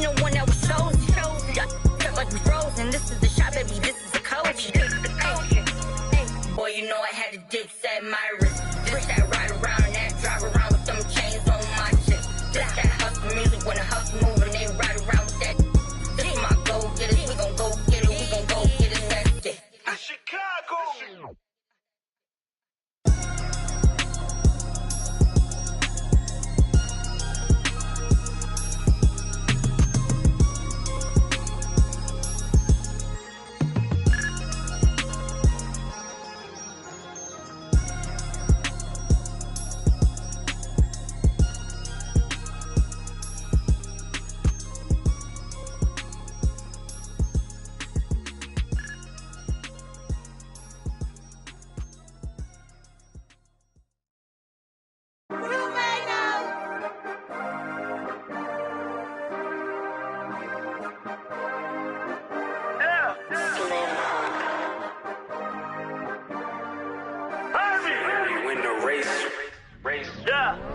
the one that was chosen. Felt like we frozen. This is the shot, baby. This is the coach. Boy, you know I had the dips at my wrist. This that ride around that, drive around with them chains on my chest. This that hustle music when the hustle moving, they ride around with that. This is my go get it. We gon' go get it. We gon' go get it. That's it. Chicago.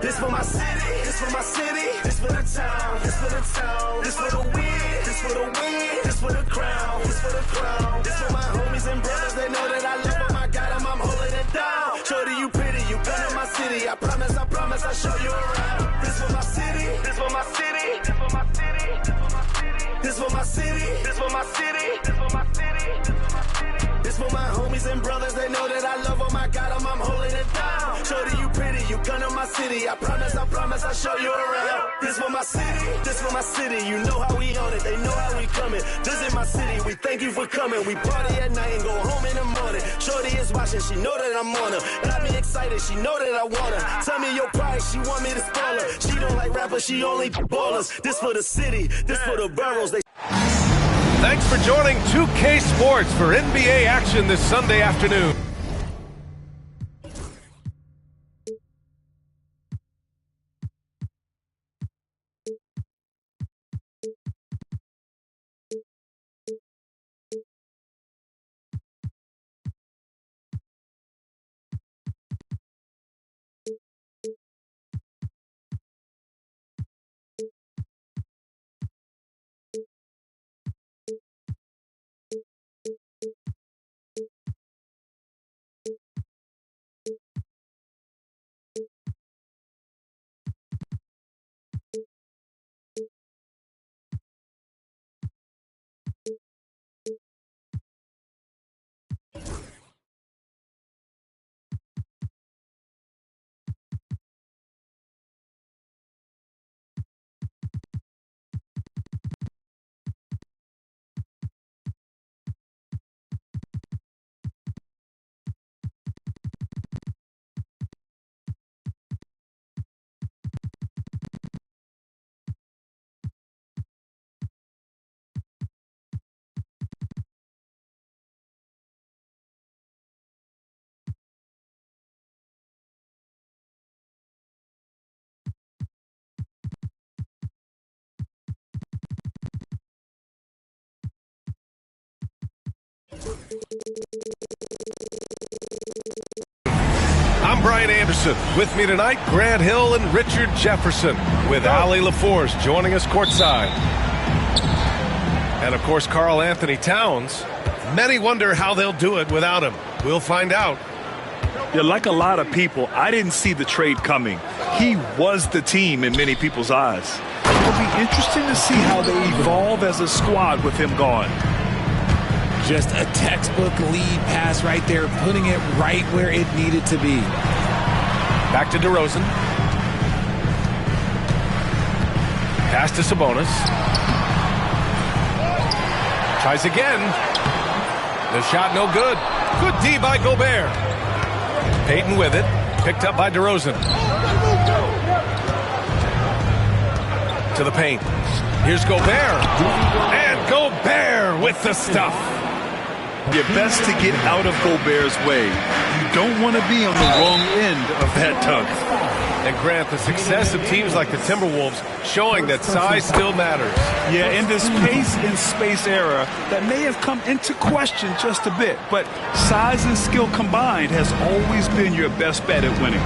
This for my city, this for my city, this for the town, this for the town, this for the win, this for the win, this for the crown, this for the crown, this for my homies and brothers, they know that I love them, I got them, I'm holding it down. Shorty, you pretty, you gun in my city, I promise, I'll show you around. This for my city, this for my city, this for my city, this for my city, this for my city, this for my city, this for my homies and brothers, they know that I love them, I got them, I'm holding it down. Shorty, you pretty, you gun in my city, I promise, I'll show you around. This for my city, you know how we on it, they know how we coming. Visit my city, we thank you for coming. We party at night and go home in the morning. Shorty is watching, she know that I'm on her. Got me excited, she know that I want her. Tell me your price, she want me to spoil her. She don't like rappers, she only ballers. This for the city, this for the boroughs. Thanks for joining 2K Sports for NBA action this Sunday afternoon. I'm Brian Anderson. With me tonight, Grant Hill and Richard Jefferson, with Allie LaForce joining us courtside. And of course, Karl Anthony Towns. Many wonder how they'll do it without him. We'll find out. Yeah, like a lot of people, I didn't see the trade coming. He was the team in many people's eyes. It'll be interesting to see how they evolve as a squad with him gone. Just a textbook lead pass right there, putting it right where it needed to be. Back to DeRozan. Pass to Sabonis. Tries again. The shot no good. Good D by Gobert. Payton with it. Picked up by DeRozan. To the paint. Here's Gobert. And Gobert with the stuff. You're best to get out of Gobert's way. You don't want to be on the wrong end of that tug. And Grant, the success of teams like the Timberwolves showing that size still matters. Yeah, in this pace and space era, that may have come into question just a bit, but size and skill combined has always been your best bet at winning.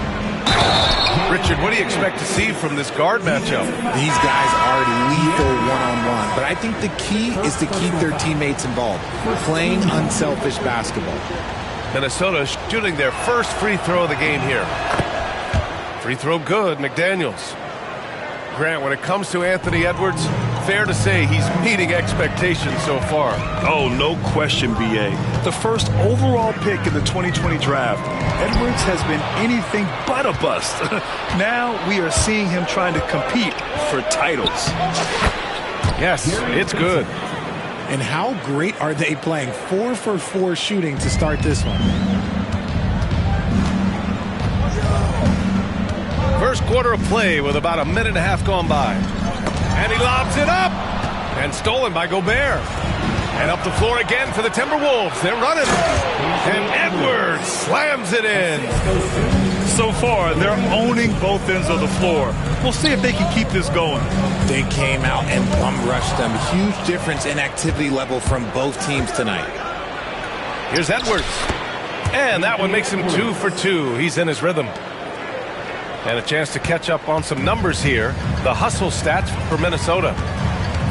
Richard, what do you expect to see from this guard matchup? These guys are lethal one-on-one. but I think the key is to keep their teammates involved, playing unselfish basketball. Minnesota shooting their first free throw of the game here. Free throw good, McDaniels. Grant, when it comes to Anthony Edwards, fair to say he's meeting expectations so far. Oh, no question, B.A. The first overall pick in the 2020 draft, Edwards has been anything but a bust. Now we are seeing him trying to compete for titles. Yes, it's good. And how great are they playing? 4 for 4 shooting to start this one. First quarter of play with about a minute and a half gone by. And he lobs it up. And stolen by Gobert. And up the floor again for the Timberwolves. They're running. And Edwards slams it in. So far, they're owning both ends of the floor. We'll see if they can keep this going. They came out and bum rushed them. Huge difference in activity level from both teams tonight. Here's Edwards. And that one makes him 2 for 2. He's in his rhythm. And a chance to catch up on some numbers here. The hustle stats for Minnesota.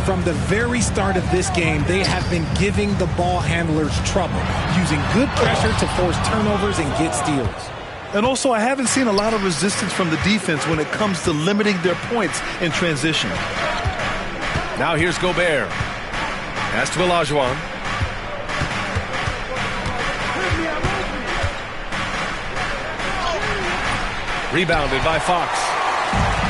From the very start of this game, they have been giving the ball handlers trouble, using good pressure to force turnovers and get steals. And also, I haven't seen a lot of resistance from the defense when it comes to limiting their points in transition. Now here's Gobert. Pass to Olajuwon. Rebounded by Fox.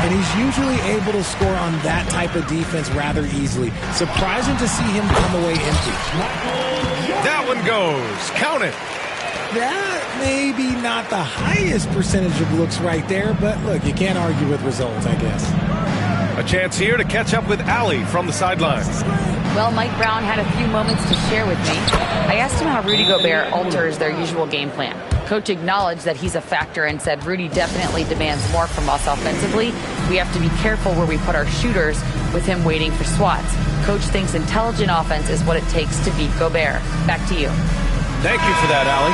And he's usually able to score on that type of defense rather easily. Surprising to see him come away empty. That one goes. Count it. That may be not the highest percentage of looks right there, but look, you can't argue with results, I guess. A chance here to catch up with Allie from the sidelines. Well, Mike Brown had a few moments to share with me. I asked him how Rudy Gobert alters their usual game plan. Coach acknowledged that he's a factor and said Rudy definitely demands more from us offensively. We have to be careful where we put our shooters with him waiting for swats. Coach thinks intelligent offense is what it takes to beat Gobert. Back to you. Thank you for that, Allie.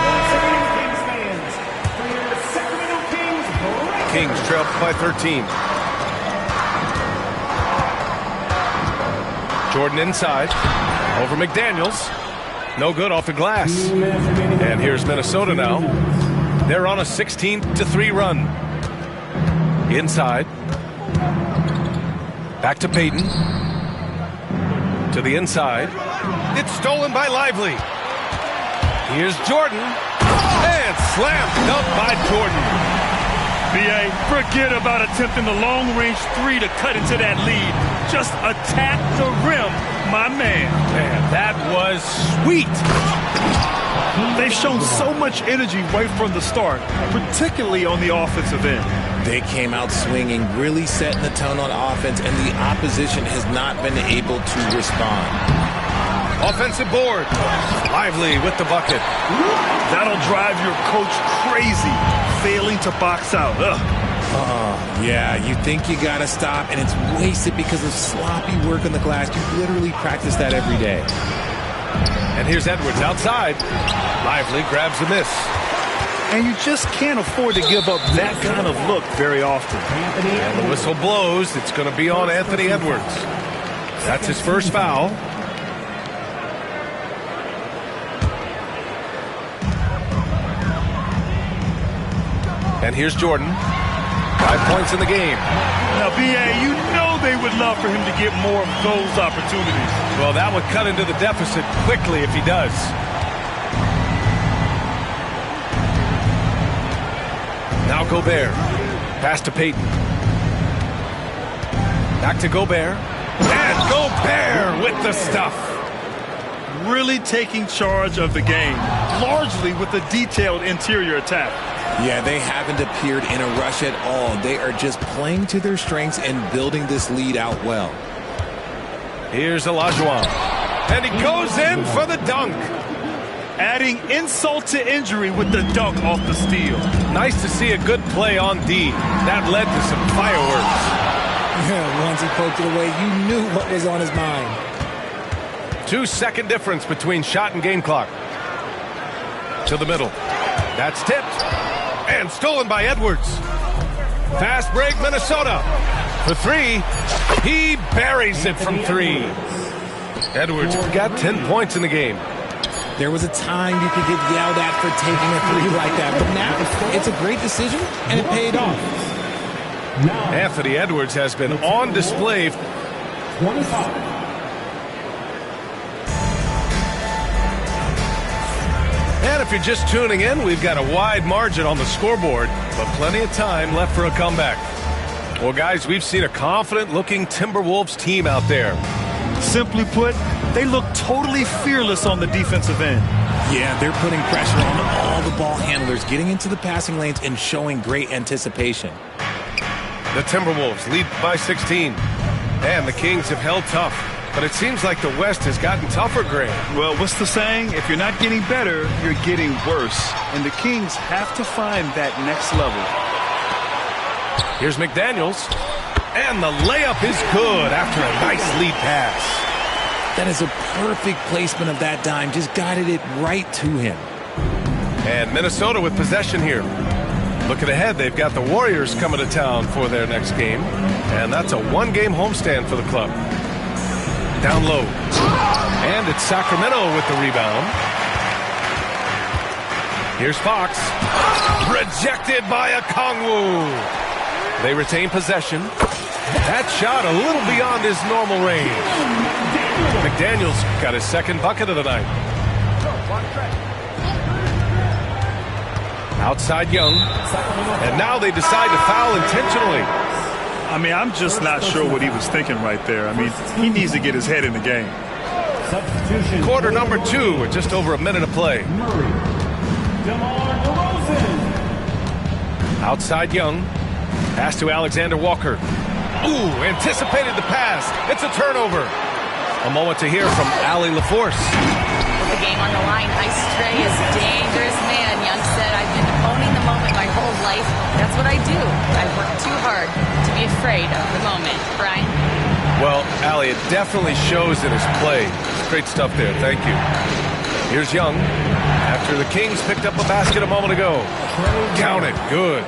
Kings trail by 13. Jordan inside. Over McDaniels. No good off the glass. And here's Minnesota now. They're on a 16-3 run. Inside. Back to Payton. To the inside. It's stolen by Lively. Here's Jordan. And slammed dunked by Jordan. B.A., forget about attempting the long-range 3 to cut into that lead. Just attack the rim, my man. Man, that was sweet. They've shown so much energy right from the start, particularly on the offensive end. They came out swinging, really setting the tone on offense, and the opposition has not been able to respond. Offensive board. Lively with the bucket. That'll drive your coach crazy, failing to box out. Yeah, you think you gotta stop, and it's wasted because of sloppy work on the glass. You literally practice that every day. And here's Edwards outside. Lively grabs the miss. And you just can't afford to give up that kind of look very often. And the whistle blows. It's going to be on Anthony Edwards. That's his first foul. And here's Jordan. 5 points in the game. Now, B.A., you know they would love for him to get more of those opportunities. Well, that would cut into the deficit quickly if he does. Now Gobert. Pass to Payton. Back to Gobert. And Gobert with the stuff. Really taking charge of the game, largely with a detailed interior attack. Yeah, they haven't appeared in a rush at all. They are just playing to their strengths and building this lead out well. Here's Olajuwon. And he goes in for the dunk. Adding insult to injury with the dunk off the steal. Nice to see a good play on D. That led to some fireworks. Yeah, once he poked it away, you knew what was on his mind. 2-second difference between shot and game clock. To the middle. That's tipped. And stolen by Edwards. Fast break, Minnesota. For 3. He buries it from 3. Edwards got 10 points in the game. There was a time you could get yelled at for taking a three like that, but now it's a great decision, and it paid off. Anthony Edwards has been on display. 25. And if you're just tuning in, we've got a wide margin on the scoreboard, but plenty of time left for a comeback. Well, guys, we've seen a confident-looking Timberwolves team out there. Simply put, they look totally fearless on the defensive end. Yeah, they're putting pressure on all the ball handlers, getting into the passing lanes and showing great anticipation. The Timberwolves lead by 16, and the Kings have held tough. But it seems like the West has gotten tougher, Graham. Well, what's the saying? If you're not getting better, you're getting worse. And the Kings have to find that next level. Here's McDaniels. And the layup is good after a nice lead pass. That is a perfect placement of that dime. Just guided it right to him. And Minnesota with possession here. Looking ahead, they've got the Warriors coming to town for their next game. And that's a one-game homestand for the club. Down low. And it's Sacramento with the rebound. Here's Fox. Rejected by Okongwu. They retain possession. That shot a little beyond his normal range. McDaniels got his second bucket of the night. Outside Young. And now they decide to foul intentionally. I mean, I'm just not sure what he was thinking right there. I mean, he needs to get his head in the game. Quarter number 2 with just over a minute of play. Outside Young. Pass to Alexander Walker. Ooh, anticipated the pass. It's a turnover. A moment to hear from Allie LaForce. With the game on the line, Ice Trae is a dangerous man. Young said, I've been owning the moment my whole life. That's what I do. I work too hard to be afraid of the moment. Brian? Well, Allie, it definitely shows in his play. Great stuff there. Thank you. Here's Young. After the Kings picked up a basket a moment ago. Count it. Good.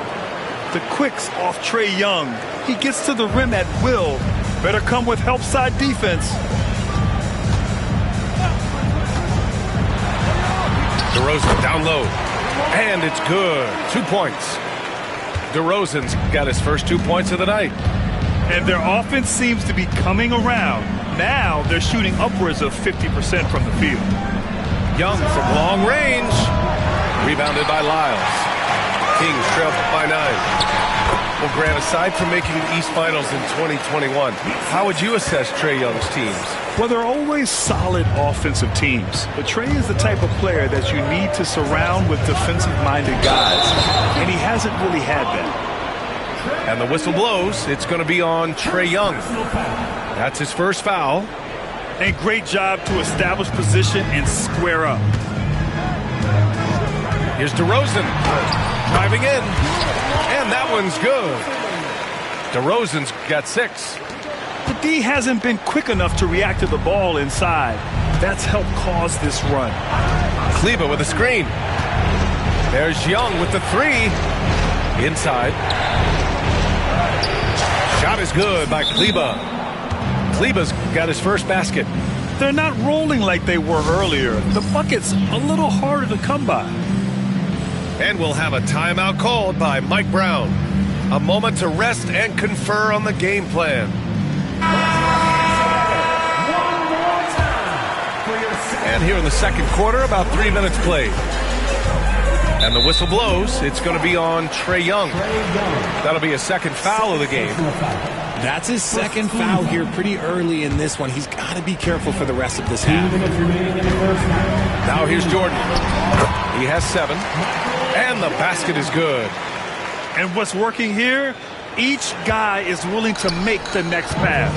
The quicks off Trae Young. He gets to the rim at will. Better come with help side defense. DeRozan down low. And it's good. 2 points. DeRozan's got his first 2 points of the night. And their offense seems to be coming around. Now they're shooting upwards of 50% from the field. Young from long range. Rebounded by Lyles. Kings trail by 9. Well, Grant, aside from making the East Finals in 2021, how would you assess Trae Young's teams? Well, they're always solid offensive teams. But Trae is the type of player that you need to surround with defensive-minded guys. And he hasn't really had that. And the whistle blows. It's going to be on Trae Young. That's his first foul. And great job to establish position and square up. Here's DeRozan driving in. And that one's good. DeRozan's got 6. The D hasn't been quick enough to react to the ball inside. That's helped cause this run. Kleber with a screen. There's Young with the 3. Inside. Shot is good by Kleber. Kleber's got his first basket. They're not rolling like they were earlier. The bucket's a little harder to come by. And we'll have a timeout called by Mike Brown. A moment to rest and confer on the game plan. And here in the second quarter, about 3 minutes played. And the whistle blows. It's going to be on Trae Young. That'll be a second foul of the game. That's his second foul here pretty early in this one. He's got to be careful for the rest of this half. Now here's Jordan. He has 7. And the basket is good. And what's working here? Each guy is willing to make the next pass.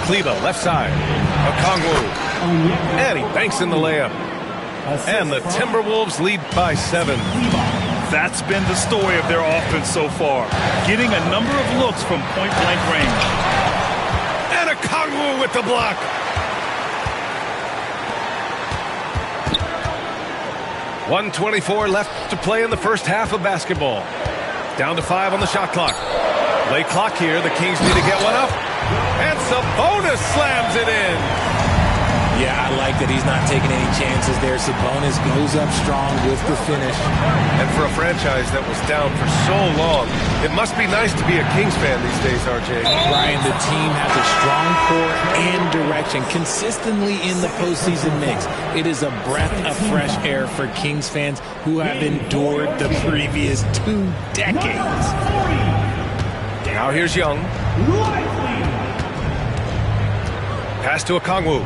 Kleber, left side. Okongwu. And he banks in the layup. And the Timberwolves lead by 7. That's been the story of their offense so far. Getting a number of looks from point-blank range. And Okongwu with the block. .124 left to play in the first half of basketball. Down to 5 on the shot clock. Play clock here. The Kings need to get one up. And Sabonis slams it in. Yeah, I like that he's not taking any chances there. Sabonis goes up strong with the finish. And for a franchise that was down for so long, it must be nice to be a Kings fan these days, RJ. Brian, the team has a strong core and direction consistently in the postseason mix. It is a breath of fresh air for Kings fans who have endured the previous 2 decades. Now here's Young. Pass to Okongwu.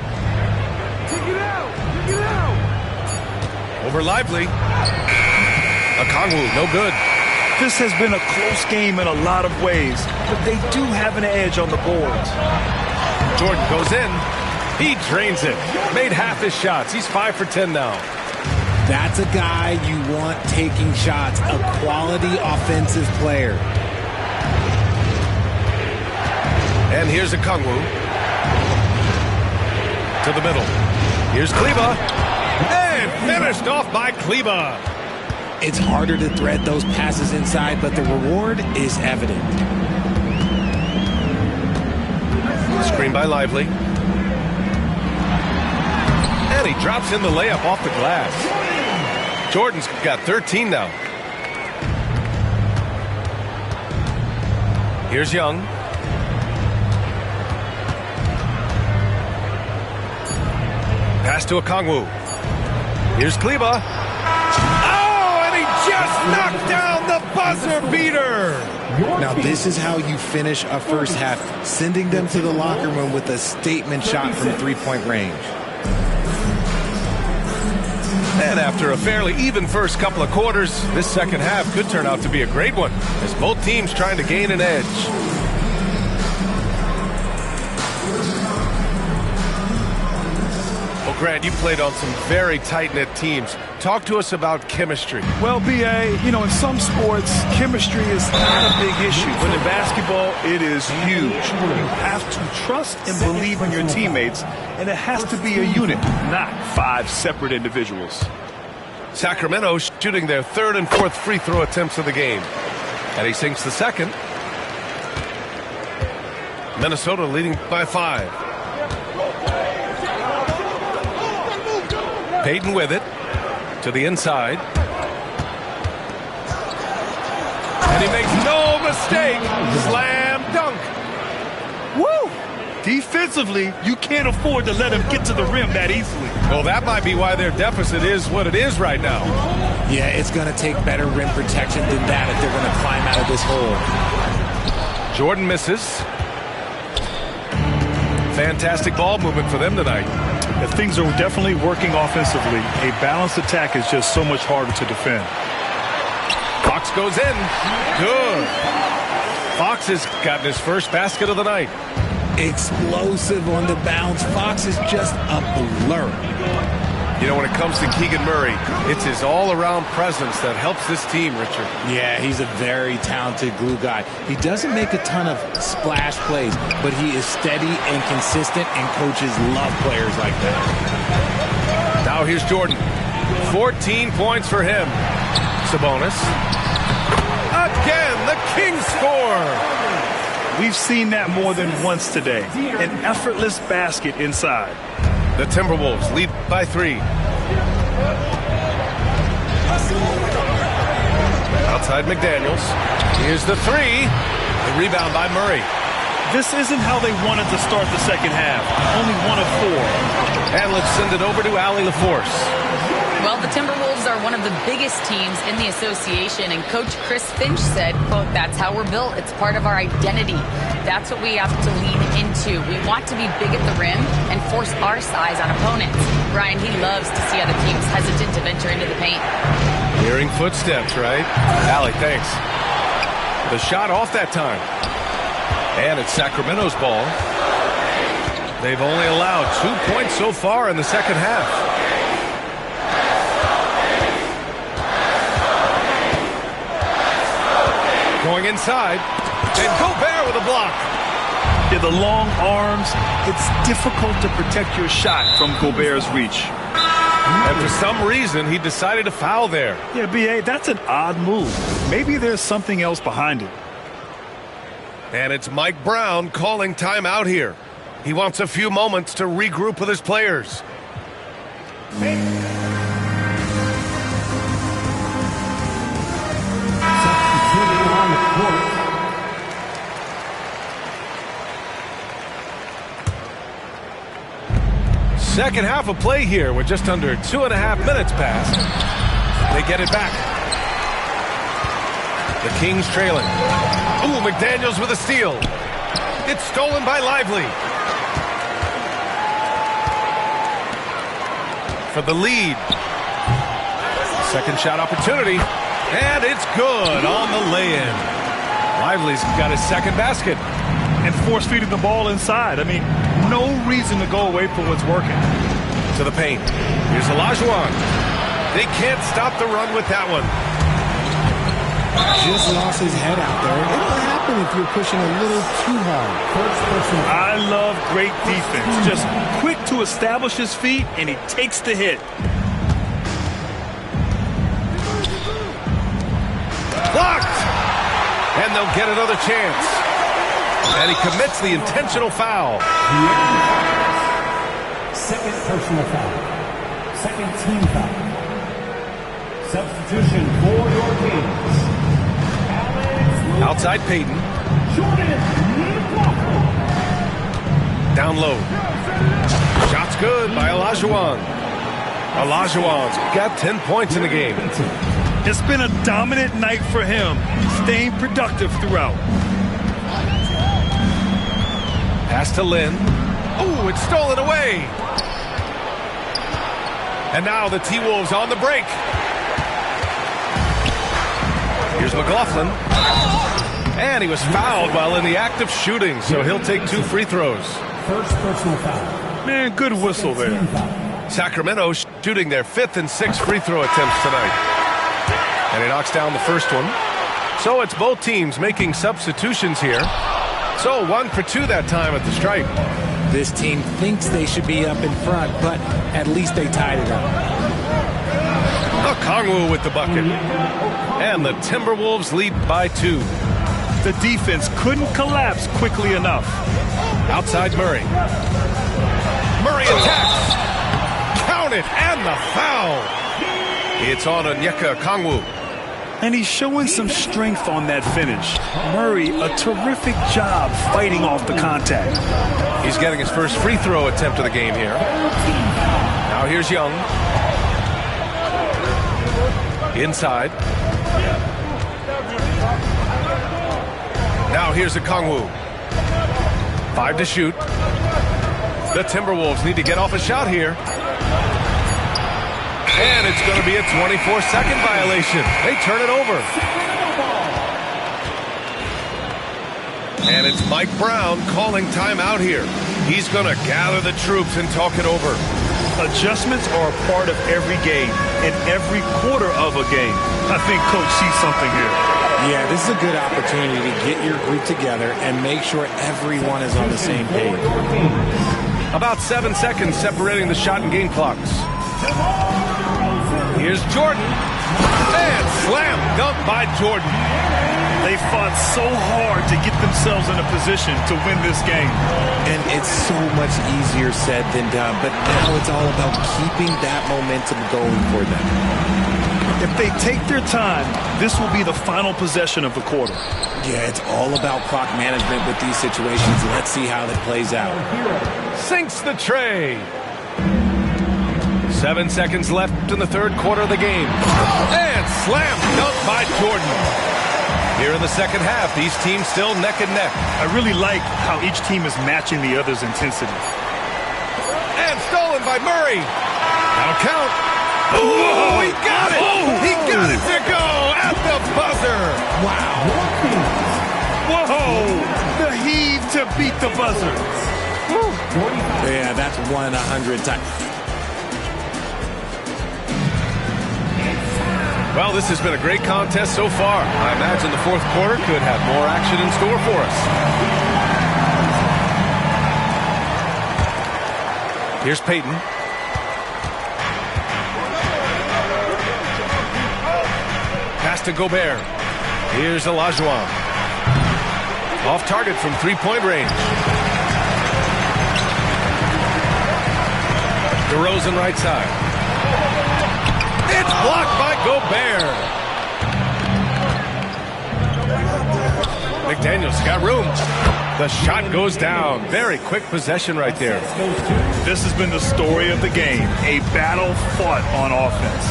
Over Lively. Okongwu, no good. This has been a close game in a lot of ways, but they do have an edge on the boards. Jordan goes in. He drains it. Made half his shots. He's 5 for 10 now. That's a guy you want taking shots, a quality offensive player. And here's Okongwu. To the middle. Here's Kleber. And finished off by Kleber. It's harder to thread those passes inside, but the reward is evident. Screen by Lively. And he drops in the layup off the glass. Jordan's got 13 now. Here's Young. Pass to Okongwu. Here's Kleber. Oh, and he just knocked down the buzzer beater. Now, this is how you finish a first half, sending them to the locker room with a statement shot from three-point range. And after a fairly even first couple of quarters, this second half could turn out to be a great one, as both teams trying to gain an edge. Grant, you played on some very tight-knit teams. Talk to us about chemistry. Well, B.A., in some sports, chemistry is not a big issue. But in basketball, it is huge. You have to trust and believe in your teammates, and it has to be a unit, not 5 separate individuals. Sacramento shooting their 3rd and 4th free throw attempts of the game. And he sinks the second. Minnesota leading by 5. Payton with it to the inside. And he makes no mistake. Slam dunk. Woo! Defensively, you can't afford to let him get to the rim that easily. Well, that might be why their deficit is what it is right now. Yeah, it's going to take better rim protection than that if they're going to climb out of this hole. Jordan misses. Fantastic ball movement for them tonight. Things are definitely working offensively. A balanced attack is just so much harder to defend. Fox goes in. Good. Fox has gotten his first basket of the night. Explosive on the bounce. Fox is just a blur. When it comes to Keegan Murray, it's his all-around presence that helps this team, Richard. Yeah, he's a very talented glue guy. He doesn't make a ton of splash plays, but he is steady and consistent, and coaches love players like that. Now here's Jordan. 14 points for him. Sabonis. Again, the Kings score. We've seen that more than once today. An effortless basket inside. The Timberwolves lead by 3. Outside McDaniels. Here's the 3. The rebound by Murray. This isn't how they wanted to start the second half. Only 1 of 4. And let's send it over to Allie LaForce. Well, the Timberwolves are one of the biggest teams in the association, and Coach Chris Finch said, quote, "That's how we're built. It's part of our identity. That's what we have to lean into. We want to be big at the rim and force our size on opponents." Brian, he loves to see other teams hesitant to venture into the paint. Hearing footsteps, right? Allie, thanks. The shot off that time. And it's Sacramento's ball. They've only allowed 2 points so far in the second half. Going inside, and Gobert with a block. Yeah, the long arms, it's difficult to protect your shot from Gobert's reach. And for some reason, he decided to foul there. Yeah, B.A., that's an odd move. Maybe there's something else behind it. And it's Mike Brown calling timeout here. He wants a few moments to regroup with his players. Second half of play here with just under 2.5 minutes passed. They get it back. The Kings trailing. Ooh, McDaniels with a steal. It's stolen by Lively. For the lead. Second shot opportunity. And it's good on the lay-in. Lively's got his second basket. And force-feeding the ball inside. I mean, no reason to go away from what's working. To the paint. Here's Olajuwon. They can't stop the run with that one. Just lost his head out there. It'll happen if you're pushing a little too hard. I love great defense. Just quick to establish his feet, and he takes the hit. Blocked! And they'll get another chance. And he commits the intentional foul. Second personal foul. Second team foul. Substitution for your Kings. Outside Payton. Down low. Shot's good by Olajuwon. Olajuwon's got 10 points in the game. It's been a dominant night for him, staying productive throughout. Pass to Lynn. Ooh, it's stolen away. And now the T-Wolves on the break. Here's McLaughlin. And he was fouled while in the act of shooting, so he'll take 2 free throws. First personal foul. Man, good whistle there. Sacramento shooting their 5th and 6th free throw attempts tonight. And he knocks down the first one. So it's both teams making substitutions here. So 1 for 2 that time at the stripe. This team thinks they should be up in front, but at least they tied it up. Okongwu with the bucket. And the Timberwolves lead by 2. The defense couldn't collapse quickly enough. Outside Murray. Murray attacks. Count it, and the foul. It's on Onyeka Okongwu. And he's showing some strength on that finish. Murray, a terrific job fighting off the contact. He's getting his first free throw attempt of the game here. Now here's Young. Inside. Now here's Okongwu. 5 to shoot. The Timberwolves need to get off a shot here. And it's going to be a 24-second violation. They turn it over. And it's Mike Brown calling timeout here. He's going to gather the troops and talk it over. Adjustments are a part of every game and every quarter of a game. I think Coach sees something here. Yeah, this is a good opportunity to get your group together and make sure everyone is on the same page. About 7 seconds separating the shot and game clocks. Here's Jordan. And slam dunk by Jordan. They fought so hard to get themselves in a position to win this game. And it's so much easier said than done, but now it's all about keeping that momentum going for them. If they take their time, this will be the final possession of the quarter. Yeah, it's all about clock management with these situations. Let's see how that plays out. Sinks the tray. 7 seconds left in the third quarter of the game. And slam dunk by Jordan. Here in the second half, these teams still neck and neck. I really like how each team is matching the other's intensity. And stolen by Murray. That'll count. Oh, he got it. He got it to go at the buzzer. Wow. Whoa! The heave to beat the buzzer. Yeah, that's 100 times. Well, this has been a great contest so far. I imagine the fourth quarter could have more action in store for us. Here's Payton. Pass to Gobert. Here's Olajuwon. Off target from three-point range. DeRozan right side. It's blocked by Gobert. McDaniels got room. The shot goes down. Very quick possession right there. This has been the story of the game. A battle fought on offense.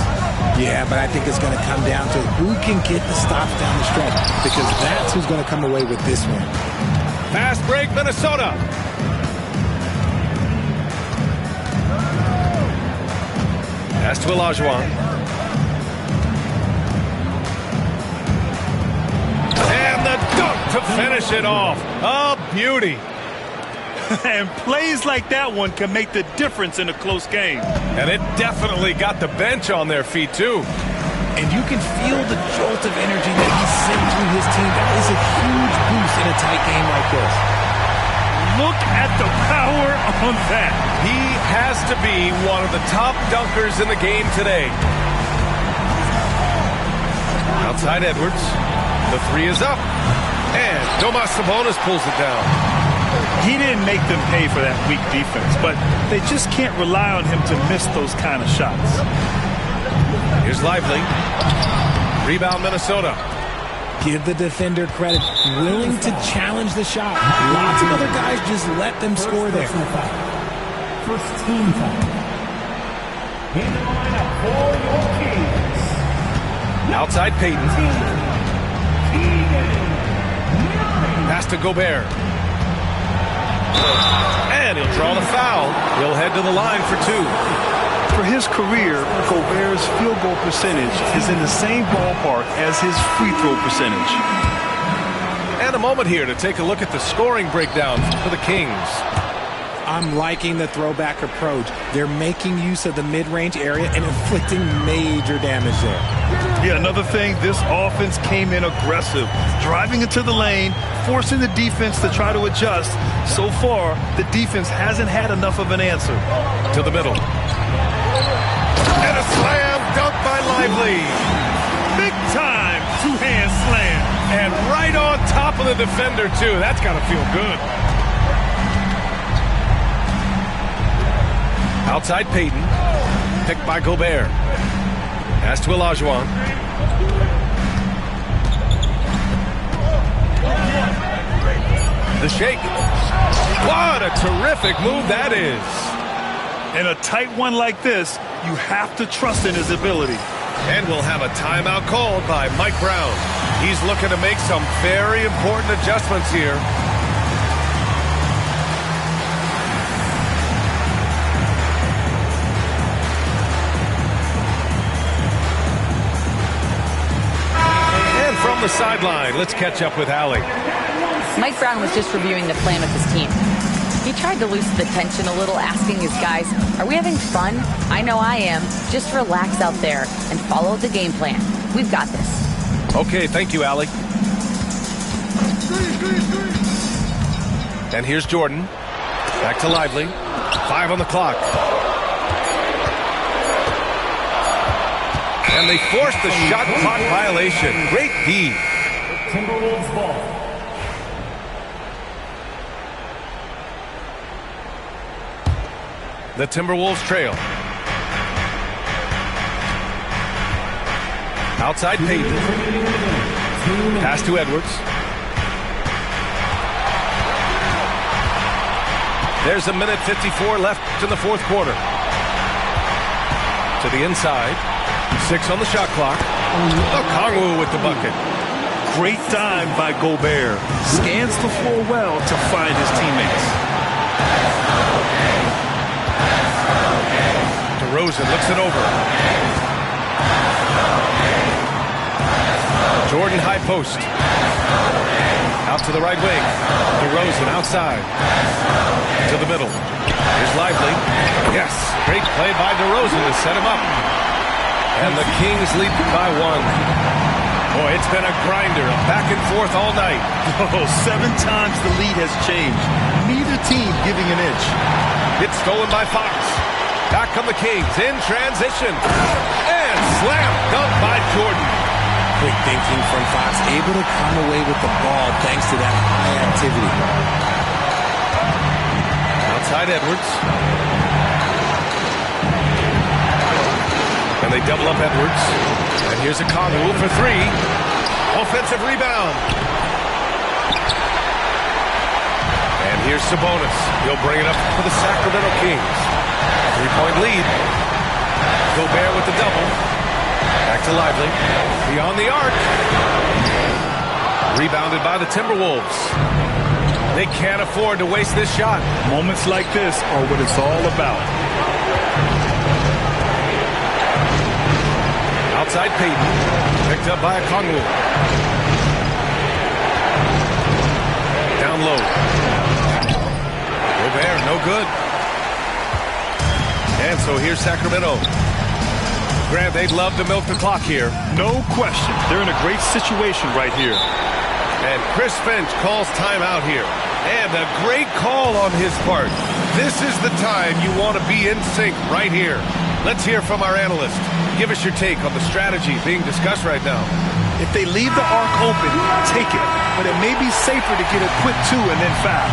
Yeah, but I think it's going to come down to who can get the stops down the stretch, because that's who's going to come away with this one. Fast break, Minnesota. Pass to Olajuwon. And the dunk to finish it off. A beauty. And plays like that one can make the difference in a close game. And it definitely got the bench on their feet, too. And you can feel the jolt of energy that he sent through his team. That is a huge boost in a tight game like this. Look at the power on that. He has to be one of the top dunkers in the game today. Outside Edwards. The three is up. And Domas Sabonis pulls it down. He didn't make them pay for that weak defense, but they just can't rely on him to miss those kind of shots. Here's Lively. Rebound Minnesota. Give the defender credit. Willing to challenge the shot. Lots of other guys just let them score there. First team foul. In the lineup for your Kings. Outside Payton. Pass to Gobert. And he'll draw the foul. He'll head to the line for two. For his career, Gobert's field goal percentage is in the same ballpark as his free throw percentage. And a moment here to take a look at the scoring breakdown for the Kings. I'm liking the throwback approach. They're making use of the mid-range area and inflicting major damage there. Yeah, another thing, this offense came in aggressive, driving into the lane, forcing the defense to try to adjust. So far, the defense hasn't had enough of an answer. To the middle. And a slam dunk by Lively. Big time two-hand slam. And right on top of the defender, too. That's got to feel good. Outside Payton. Picked by Gobert. Pass to Olajuwon. The shake. What a terrific move that is. In a tight one like this, you have to trust in his ability. And we'll have a timeout called by Mike Brown. He's looking to make some very important adjustments here. And from the sideline, let's catch up with Allie. Mike Brown was just reviewing the plan with his team. He tried to loosen the tension a little, asking his guys, are we having fun? I know I am. Just relax out there and follow the game plan. We've got this. Okay, thank you, Allie. And here's Jordan. Back to Lively. 5 on the clock. And they forced the shot clock violation. Great D. Timberwolves ball. The Timberwolves trail. Outside Payton. Pass to Edwards. There's a minute 54 left in the fourth quarter. To the inside. 6 on the shot clock. Okongwu with the bucket. Great dive by Gobert. Scans the floor well to find his teammates. DeRozan looks it over. Jordan high post. Out to the right wing. DeRozan outside. To the middle. Here's Lively. Yes. Great play by DeRozan to set him up. And the Kings lead by 1. Boy, it's been a grinder. Back and forth all night. Oh, 7 times the lead has changed. Neither team giving an inch. It's stolen by Fox. Back come the Kings in transition. And slam dunk by Jordan. quick thinking from Fox, able to come away with the ball thanks to that high activity. Outside Edwards. And they double up Edwards. And here's a Okongwu for three. Offensive rebound. And here's Sabonis. He'll bring it up for the Sacramento Kings. 3-point lead. Gobert with the double. Back to Lively. Beyond the arc. Rebounded by the Timberwolves. They can't afford to waste this shot. Moments like this are what it's all about. Outside Payton. Picked up by Okongwu. Down low. Gobert, no good. And so here's Sacramento. Grant, they'd love to milk the clock here. No question. They're in a great situation right here. And Chris Finch calls timeout here. And a great call on his part. This is the time you want to be in sync right here. Let's hear from our analyst. Give us your take on the strategy being discussed right now. If they leave the arc open, take it. But it may be safer to get a quick two and then foul.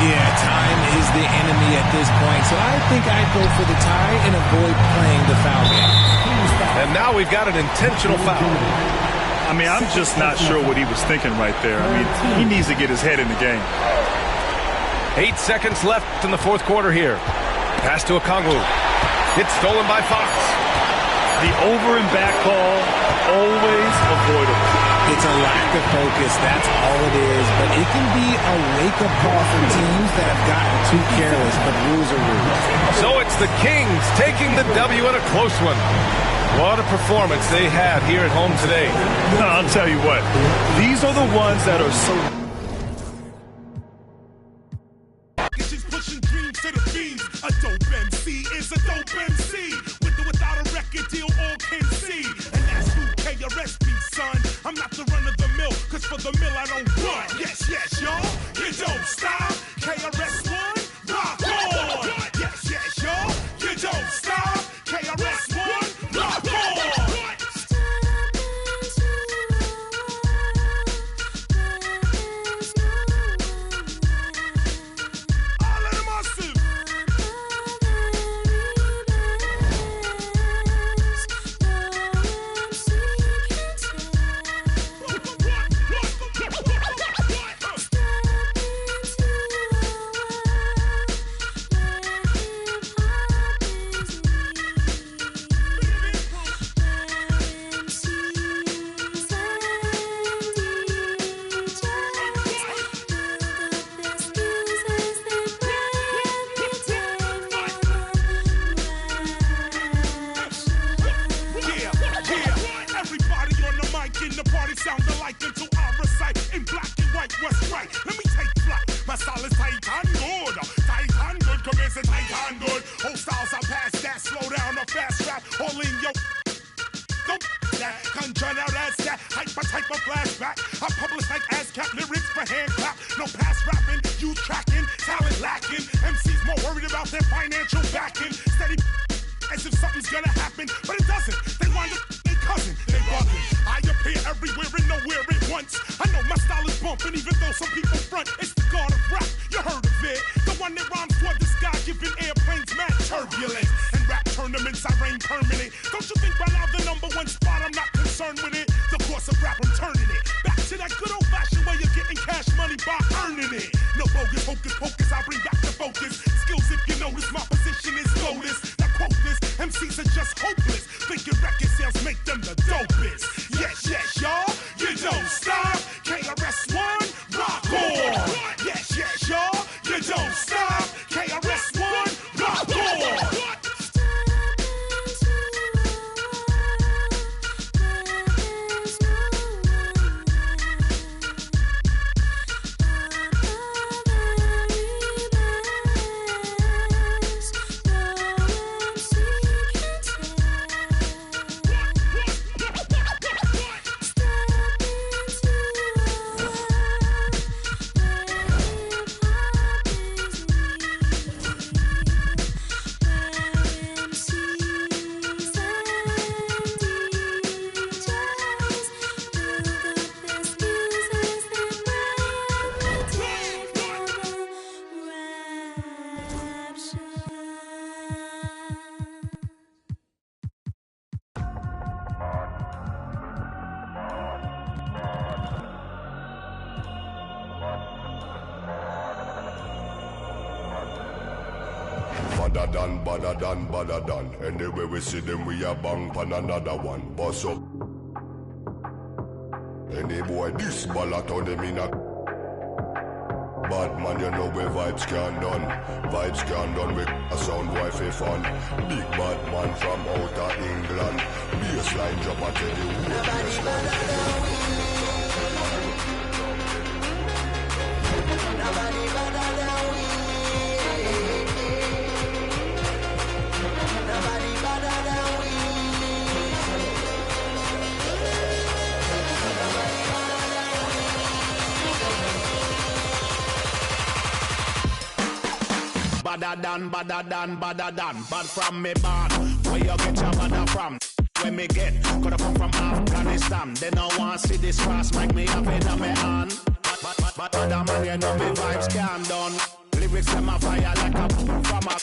Yeah, time is the enemy at this point, so I think I'd go for the tie and avoid playing the foul game. And now we've got an intentional foul. I mean, I'm just not sure what he was thinking right there. I mean, he needs to get his head in the game. 8 seconds left in the fourth quarter here. Pass to Okongwu. It's stolen by Fox. The over and back call, always avoidable. It's a lack of focus, that's all it is. But it can be a wake-up call for teams that have gotten too careless, but rules are rules. So it's the Kings taking the W in a close one. What a performance they had here at home today. I'll tell you what, these are the ones that are so... Pushing dreams to the beams. A dope MC is a dope MC. With or without a record deal, all can see. And that's who KRS be, son. I'm not the run of the mill, cause for the mill I don't run. Yes, yes, y'all. You don't stop. KRS-One, rock on. Yes, yes, y'all. You don't stop. KRS-One, rock on. badder than. Anyway we see them, we a bang pan another one. Boss up. Any boy this ballot on them in a bad man, you know where vibes can done. Vibes can done with a sound boy for fun. Big bad man from outer England. Bassline drop I tell you who nobody better than we. Nobody better than we. Nobody better than we. Badder than, bad from me bad. Where you get your badder from? Where me get? Coulda come from Afghanistan. They no want see this cross, make me have it on me hand. But other man, you know me vibes can done. Lyrics them a fire like a from a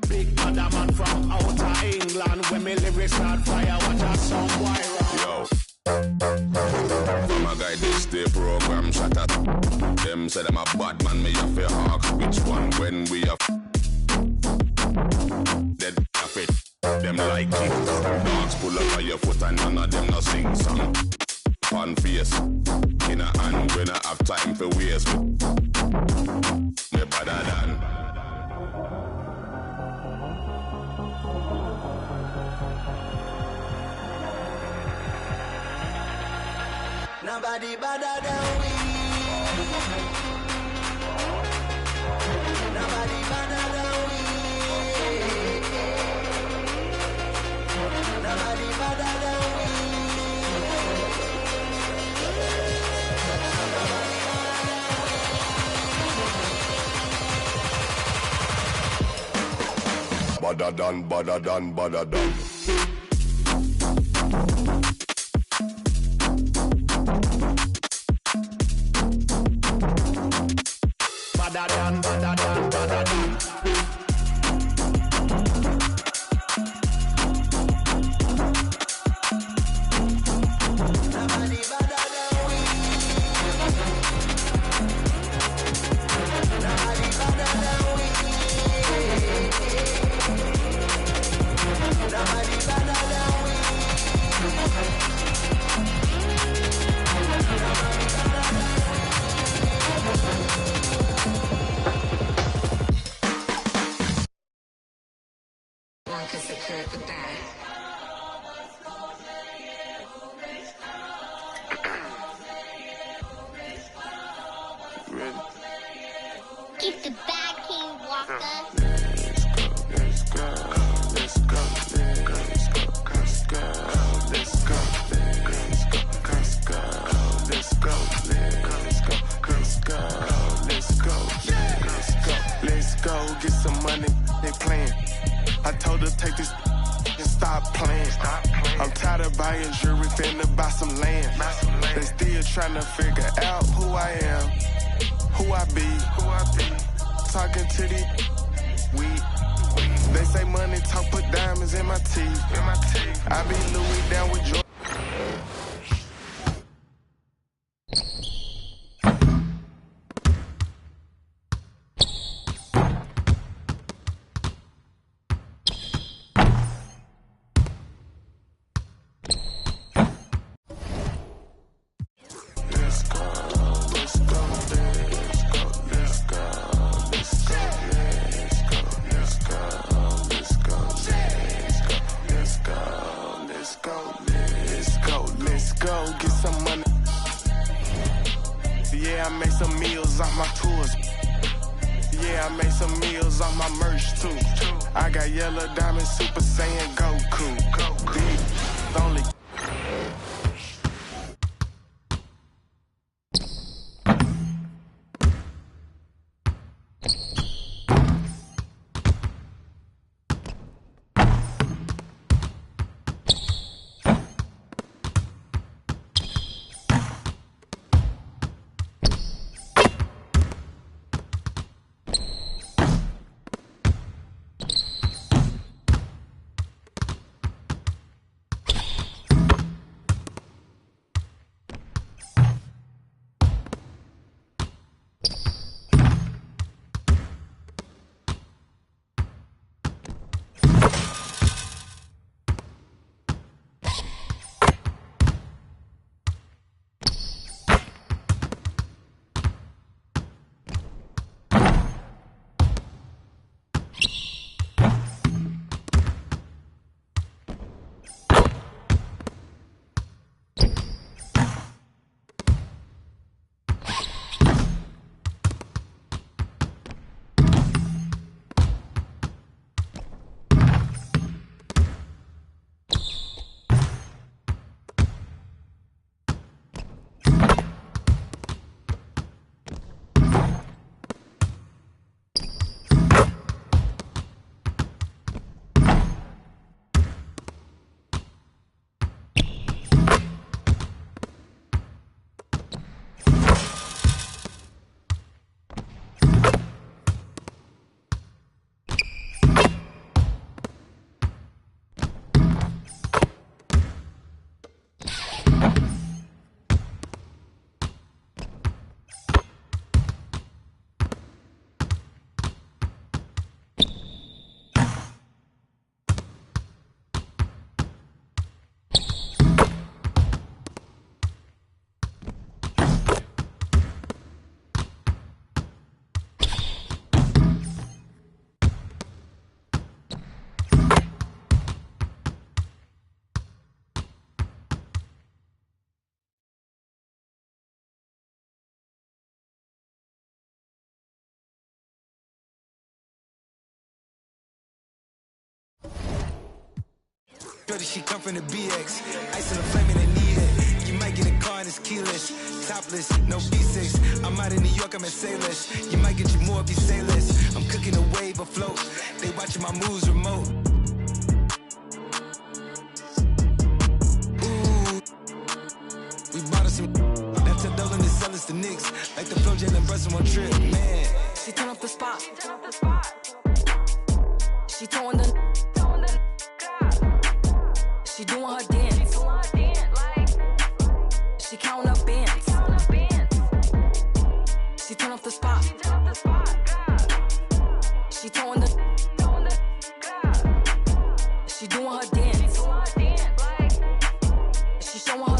big badder man from outer England. When me lyrics start fire, watch a song boy run. Yo. From a guy this day program shut up. Them say them a bad man, me have a hawk. Which one when we have dead have it? Them like it. Dogs pull up on your foot and none of them no sing song. Fun face in a hand when I have time for waste. Me better than. Nobody better than we. Nobody better than we. Nobody better than we. Badder than. Badder than. Keep the bag, King Walker. Let's go, get some money, they playing. I told her take this and stop playing. I'm tired of buying jewelry, finna buy some land. They still trying to figure out who I am, who I be. Talking to the weed. They say money talk, put diamonds in my teeth. I be Louis down with Jordan. Go get some money. Yeah, I made some meals off my tours. Yeah, I made some meals off my merch too. I got yellow diamond, Super Saiyan Goku. These only. Shorty, she come from the BX. Ice in the flame in the knee it. You might get a car and it's keyless. Topless, no B6. I'm out in New York, I'm in Sailors. You might get you more if you say less. I'm cooking a wave afloat. They watching my moves remote. Ooh, we bought us some. That's a double in the sellers to Knicks. Like the flow, Jalen Brunson one trip, man. She turn up the spot. She throwing the. She doing her dance. She counting up bands. She turn up the spot. She throwing the. She doing her dance. She showing her.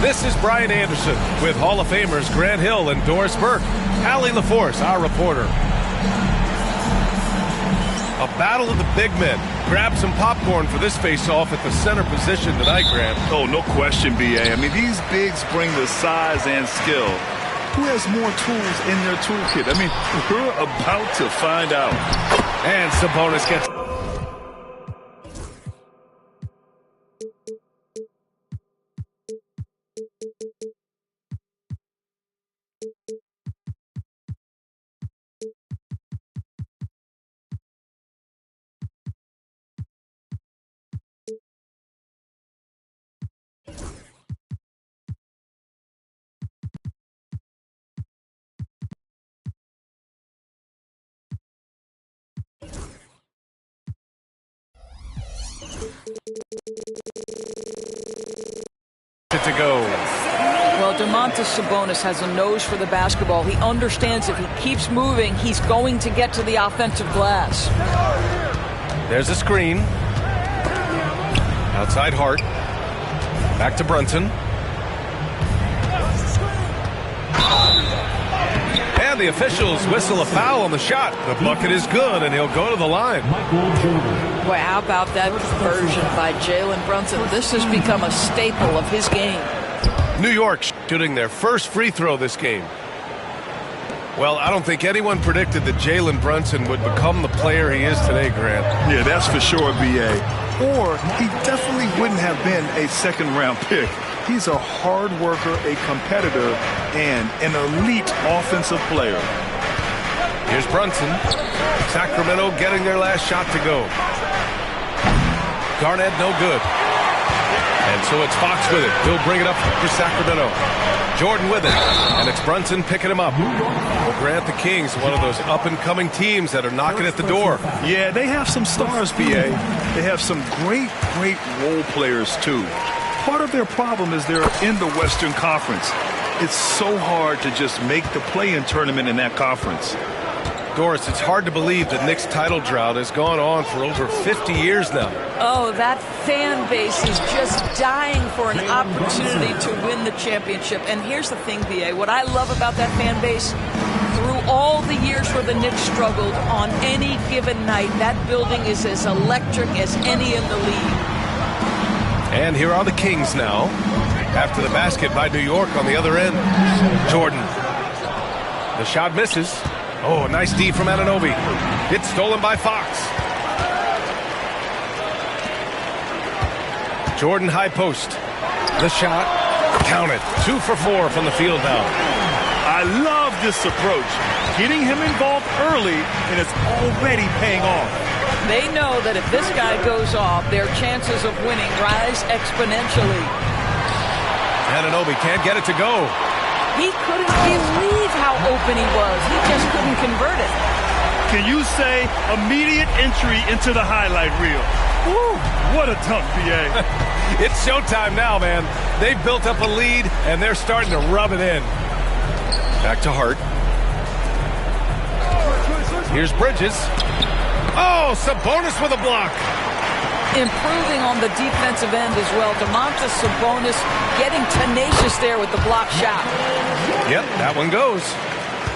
This is Brian Anderson with Hall of Famers Grant Hill and Doris Burke. Allie LaForce, our reporter. A battle of the big men. Grab some popcorn for this face-off at the center position tonight, Grant. Oh, no question, B.A. I mean, these bigs bring the size and skill. Who has more tools in their toolkit? I mean, we're about to find out. And Sabonis gets... to go. Well, Domantas Sabonis has a nose for the basketball. He understands if he keeps moving, he's going to get to the offensive glass. There's a screen. Outside Hart. Back to Brunson. And the officials whistle a foul on the shot. The bucket is good, and he'll go to the line. Boy, how about that conversion by Jalen Brunson? This has become a staple of his game. New York shooting their first free throw this game. Well, I don't think anyone predicted that Jalen Brunson would become the player he is today, Grant. Yeah, that's for sure, B.A. Or he definitely wouldn't have been a second-round pick. He's a hard worker, a competitor, and an elite offensive player. Here's Brunson. Sacramento getting their last shot to go. Garnett no good. And so it's Fox with it. He'll bring it up for Sacramento. Jordan with it. And it's Brunson picking him up. Well, Grant, the Kings, one of those up-and-coming teams that are knocking at the door. Yeah, they have some stars, B.A. They have some great role players, too. Part of their problem is they're in the Western Conference. It's so hard to just make the play-in tournament in that conference. Doris, it's hard to believe that Knicks' title drought has gone on for over 50 years now. Oh, that fan base is just dying for an opportunity to win the championship. And here's the thing, B.A., what I love about that fan base, through all the years where the Knicks struggled, on any given night, that building is as electric as any in the league. And here are the Kings now. After the basket by New York on the other end. Jordan. The shot misses. Oh, a nice D from Anunoby. It's stolen by Fox. Jordan high post. The shot. Counted. 2 for 4 from the field now. I love this approach. Getting him involved early, and it's already paying off. They know that if this guy goes off, their chances of winning rise exponentially. Anunoby can't get it to go. He couldn't believe how open he was. He just couldn't convert it. Can you say immediate entry into the highlight reel? Woo, what a dunk, B.A. It's showtime now, man. They've built up a lead, and they're starting to rub it in. Back to Hart. Here's Bridges. Oh, Sabonis with a block. Improving on the defensive end as well. Domantas Sabonis getting tenacious there with the block shot. Yep, that one goes.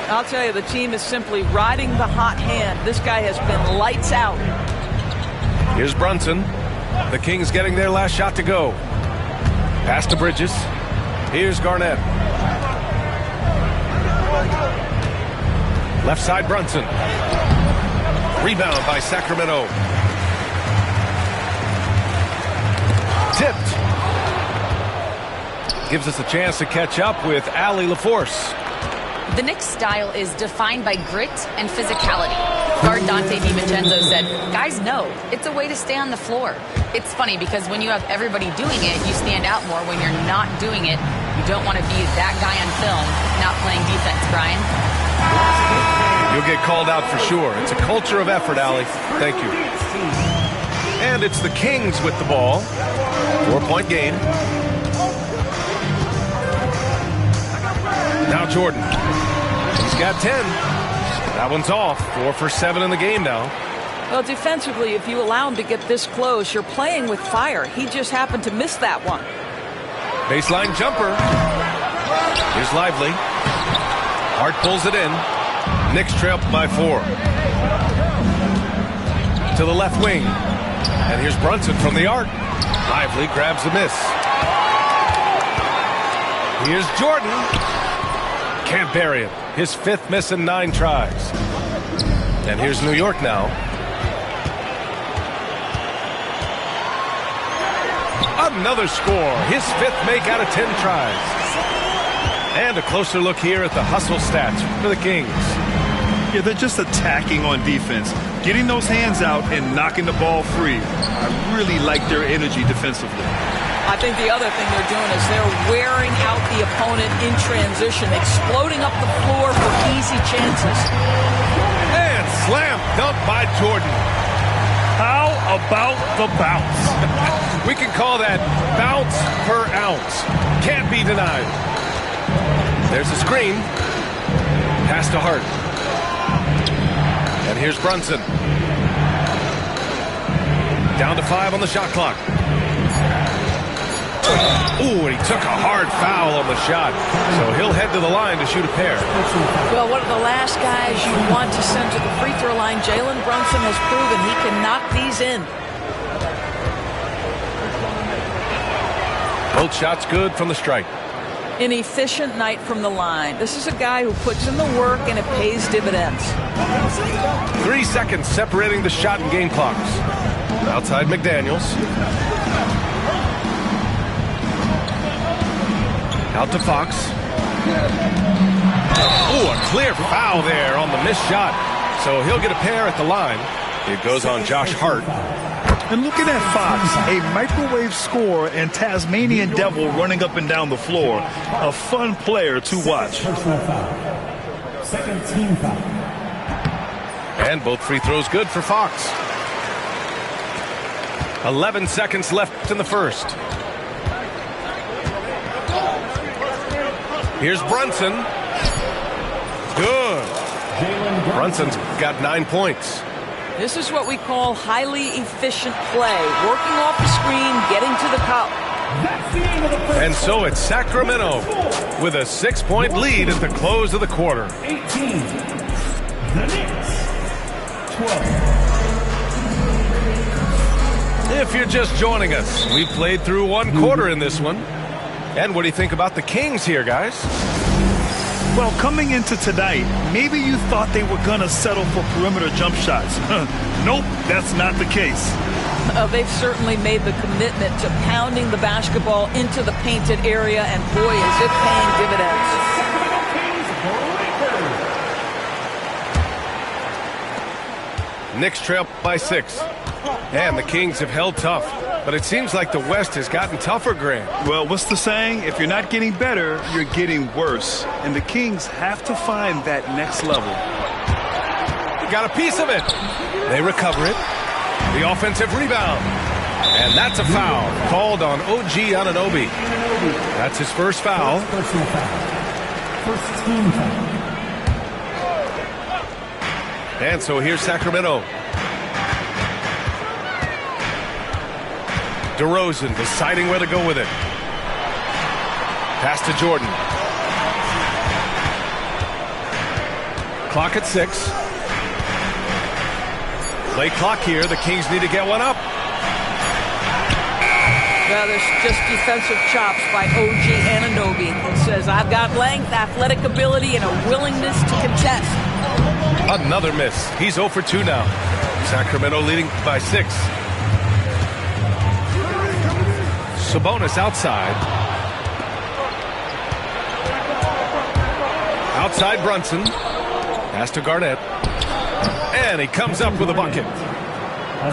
I'll tell you, the team is simply riding the hot hand. This guy has been lights out. Here's Brunson. The Kings getting their last shot to go. Pass to Bridges. Here's Garnett. Left side Brunson. Rebound by Sacramento. Tipped. Gives us a chance to catch up with Allie LaForce. The Knicks' style is defined by grit and physicality. Guard Dante DiVincenzo said, guys know it's a way to stay on the floor. It's funny because when you have everybody doing it, you stand out more. When you're not doing it, you don't want to be that guy on film not playing defense, Brian. You'll get called out for sure. It's a culture of effort, Allie. Thank you. And it's the Kings with the ball. 4-point game. Now Jordan. He's got 10. That one's off. 4 for 7 in the game now. Well, defensively, if you allow him to get this close, you're playing with fire. He just happened to miss that one. Baseline jumper. Here's Lively. Hart pulls it in. Knicks trail by 4. To the left wing. And here's Brunson from the arc. Lively grabs the miss. Here's Jordan. Can't bury it. His 5th miss in 9 tries. And here's New York now. Another score. His 5th make out of 10 tries. And a closer look here at the hustle stats for the Kings. Yeah, they're just attacking on defense. Getting those hands out and knocking the ball free. I really like their energy defensively. I think the other thing they're doing is they're wearing out the opponent in transition, exploding up the floor for easy chances. And slam dunk by Jordan. How about the bounce? We can call that bounce per ounce. Can't be denied. There's a screen. Pass to Hart. And here's Brunson. Down to 5 on the shot clock. Ooh, and he took a hard foul on the shot. So he'll head to the line to shoot a pair. Well, one of the last guys you want to send to the free throw line, Jalen Brunson has proven he can knock these in. Both shots good from the strike. An efficient night from the line. This is a guy who puts in the work and it pays dividends. 3 seconds separating the shot and game clocks. Outside McDaniels. Out to Fox. Ooh, a clear foul there on the missed shot. So he'll get a pair at the line. It goes on Josh Hart. And looking at Fox, a microwave scorer and Tasmanian Devil running up and down the floor. A fun player to watch. Personal foul. Second team foul. And both free throws good for Fox. 11 seconds left in the first. Here's Brunson. Good. Brunson's got 9 points. This is what we call highly efficient play. Working off the screen, getting to the cup. And so it's Sacramento with a 6-point lead at the close of the quarter. 18. The Knicks. 12. If you're just joining us, we've played through one quarter in this one. And what do you think about the Kings here, guys? Well, coming into tonight, maybe you thought they were going to settle for perimeter jump shots. Nope, that's not the case. They've certainly made the commitment to pounding the basketball into the painted area, and boy, is it paying dividends. Knicks trail by 6. And the Kings have held tough. But it seems like the West has gotten tougher, Grant. Well, what's the saying? If you're not getting better, you're getting worse. And the Kings have to find that next level. They got a piece of it. They recover it. The offensive rebound. And that's a foul called on OG Anunoby. That's his first foul. Personal foul. First team foul. And so here's Sacramento. DeRozan deciding where to go with it. Pass to Jordan. Clock at 6. Late clock here. The Kings need to get one up. Well, there's just defensive chops by OG Anunoby. It says, I've got length, athletic ability, and a willingness to contest. Another miss. He's 0 for 2 now. Sacramento leading by 6. Sabonis outside. Outside Brunson. Pass to Garnett. And he comes up with a bucket.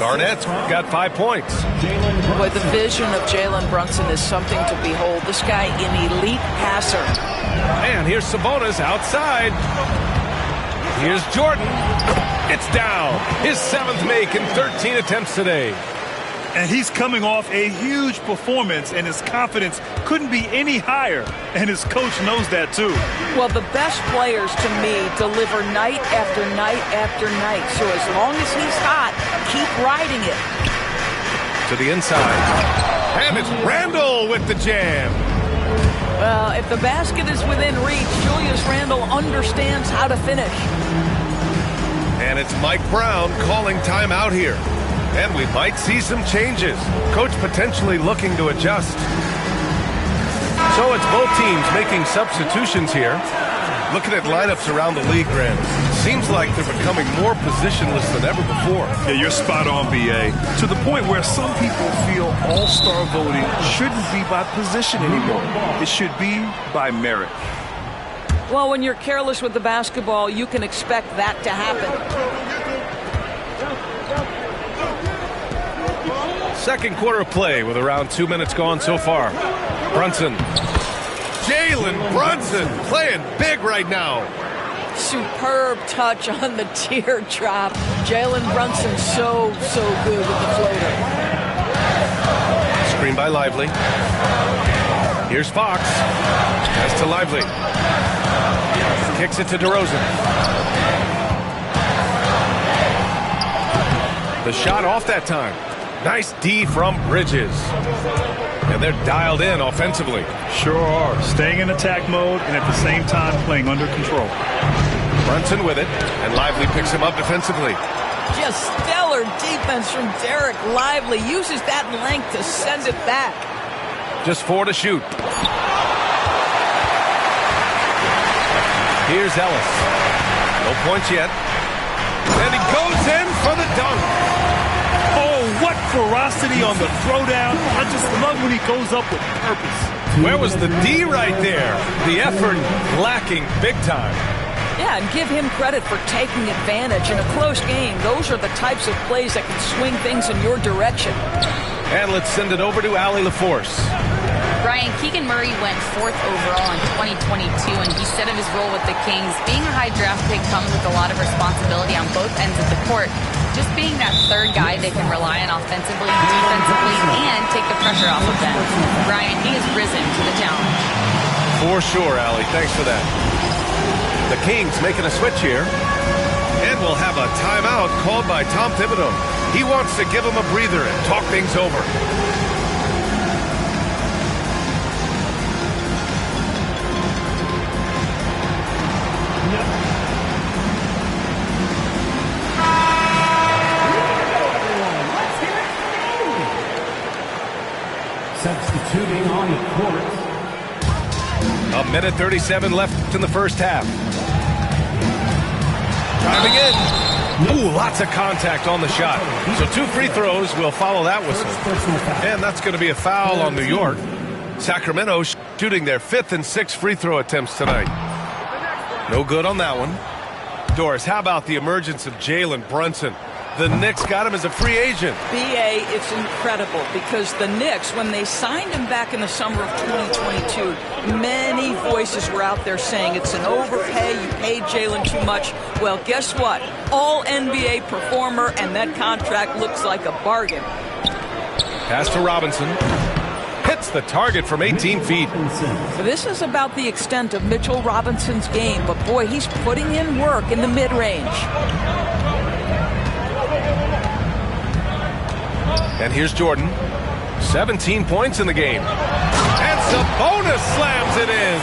Garnett's got 5 points. Boy, the vision of Jalen Brunson is something to behold. This guy, an elite passer. And here's Sabonis outside. Here's Jordan. It's down. His 7th make in 13 attempts today. And he's coming off a huge performance, and his confidence couldn't be any higher. And his coach knows that, too. Well, the best players, to me, deliver night after night after night. So as long as he's hot, keep riding it. To the inside. And it's Randle with the jam. Well, if the basket is within reach, Julius Randle understands how to finish. And it's Mike Brown calling timeout here. And we might see some changes. Coach potentially looking to adjust. So it's both teams making substitutions here. Looking at lineups around the league, Grant, seems like they're becoming more positionless than ever before. Yeah, you're spot on, BA. To the point where some people feel all-star voting shouldn't be by position anymore. It should be by merit. Well, when you're careless with the basketball, you can expect that to happen. Second quarter of play with around 2 minutes gone so far. Brunson. Jalen Brunson playing big right now. Superb touch on the teardrop. Jalen Brunson so good with the floater. Screen by Lively. Here's Fox. Pass to Lively. Kicks it to DeRozan. The shot off that time. Nice D from Bridges. And they're dialed in offensively. Sure are. Staying in attack mode and at the same time playing under control. Brunson with it, and Lively picks him up defensively. Just stellar defense from Derek Lively. Uses that length to send it back. Just 4 to shoot. Here's Ellis. No points yet. And he goes in for the dunk. What ferocity on the throwdown. I just love when he goes up with purpose. Where was the D right there? The effort lacking big time. Yeah, and give him credit for taking advantage in a close game. Those are the types of plays that can swing things in your direction. And let's send it over to Allie LaForce. Brian, Keegan Murray went 4th overall in 2022, and he said of his role with the Kings, being a high draft pick comes with a lot of responsibility on both ends of the court. Just being that third guy they can rely on offensively, defensively, and take the pressure off of them. Brian, he has risen to the challenge. For sure, Allie. Thanks for that. The Kings making a switch here. And we'll have a timeout called by Tom Thibodeau. He wants to give him a breather and talk things over. Shooting on the court. A minute 37 left in the first half. Driving in. Ooh, lots of contact on the shot. So 2 free throws will follow that whistle. And that's going to be a foul on New York. Sacramento shooting their 5th and 6th free throw attempts tonight. No good on that one. Doris, how about the emergence of Jalen Brunson? The Knicks got him as a free agent. B.A., it's incredible because the Knicks, when they signed him back in the summer of 2022, many voices were out there saying it's an overpay, you paid Jalen too much. Well, guess what? All-NBA performer, and that contract looks like a bargain. Pass to Robinson. Hits the target from 18 feet. This is about the extent of Mitchell Robinson's game, but boy, he's putting in work in the mid-range. And here's Jordan. 17 points in the game. And Sabonis slams it in.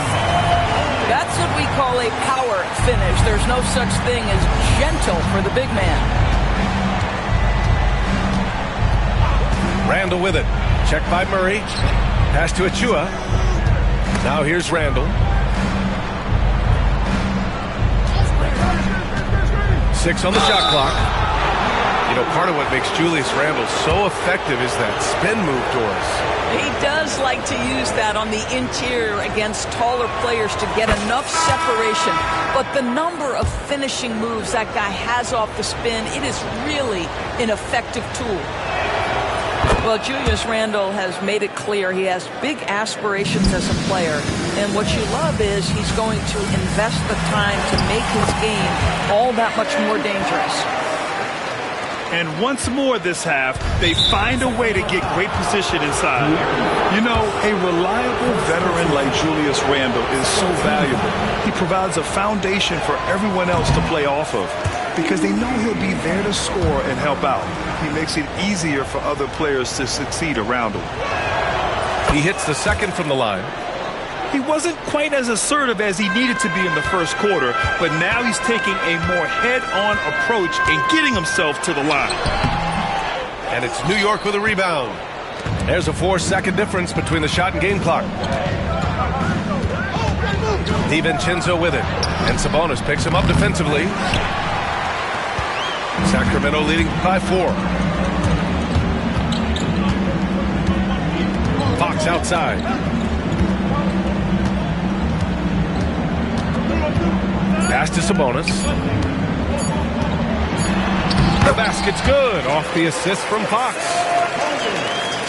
That's what we call a power finish. There's no such thing as gentle for the big man. Randall with it. Check by Murray. Pass to Achua. Now here's Randall. 6 on the shot clock. You know, part of what makes Julius Randle so effective is that spin move, Doris. He does like to use that on the interior against taller players to get enough separation. But the number of finishing moves that guy has off the spin, it is really an effective tool. Well, Julius Randle has made it clear he has big aspirations as a player. And what you love is he's going to invest the time to make his game all that much more dangerous. And once more this half, they find a way to get great position inside. You know, a reliable veteran like Julius Randle is so valuable. He provides a foundation for everyone else to play off of because they know he'll be there to score and help out. He makes it easier for other players to succeed around him. He hits the second from the line. He wasn't quite as assertive as he needed to be in the first quarter, but now he's taking a more head-on approach and getting himself to the line. And it's New York with a rebound. There's a 4-second difference between the shot and game clock. DiVincenzo with it. And Sabonis picks him up defensively. Sacramento leading by 4. Fox outside. Pass to Sabonis. The basket's good. Off the assist from Fox.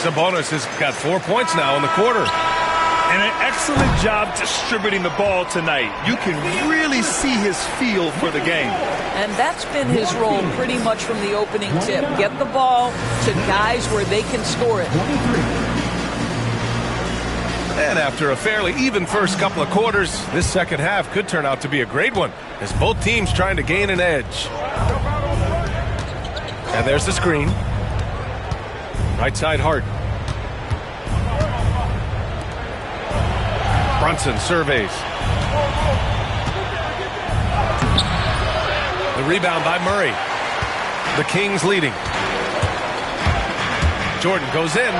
Sabonis has got 4 points now in the quarter. And an excellent job distributing the ball tonight. You can really see his feel for the game. And that's been his role pretty much from the opening tip. Get the ball to guys where they can score it. And after a fairly even first couple of quarters, this second half could turn out to be a great one as both teams trying to gain an edge. And there's the screen. Right side Hart. Brunson surveys. The rebound by Murray. The Kings leading. Jordan goes in.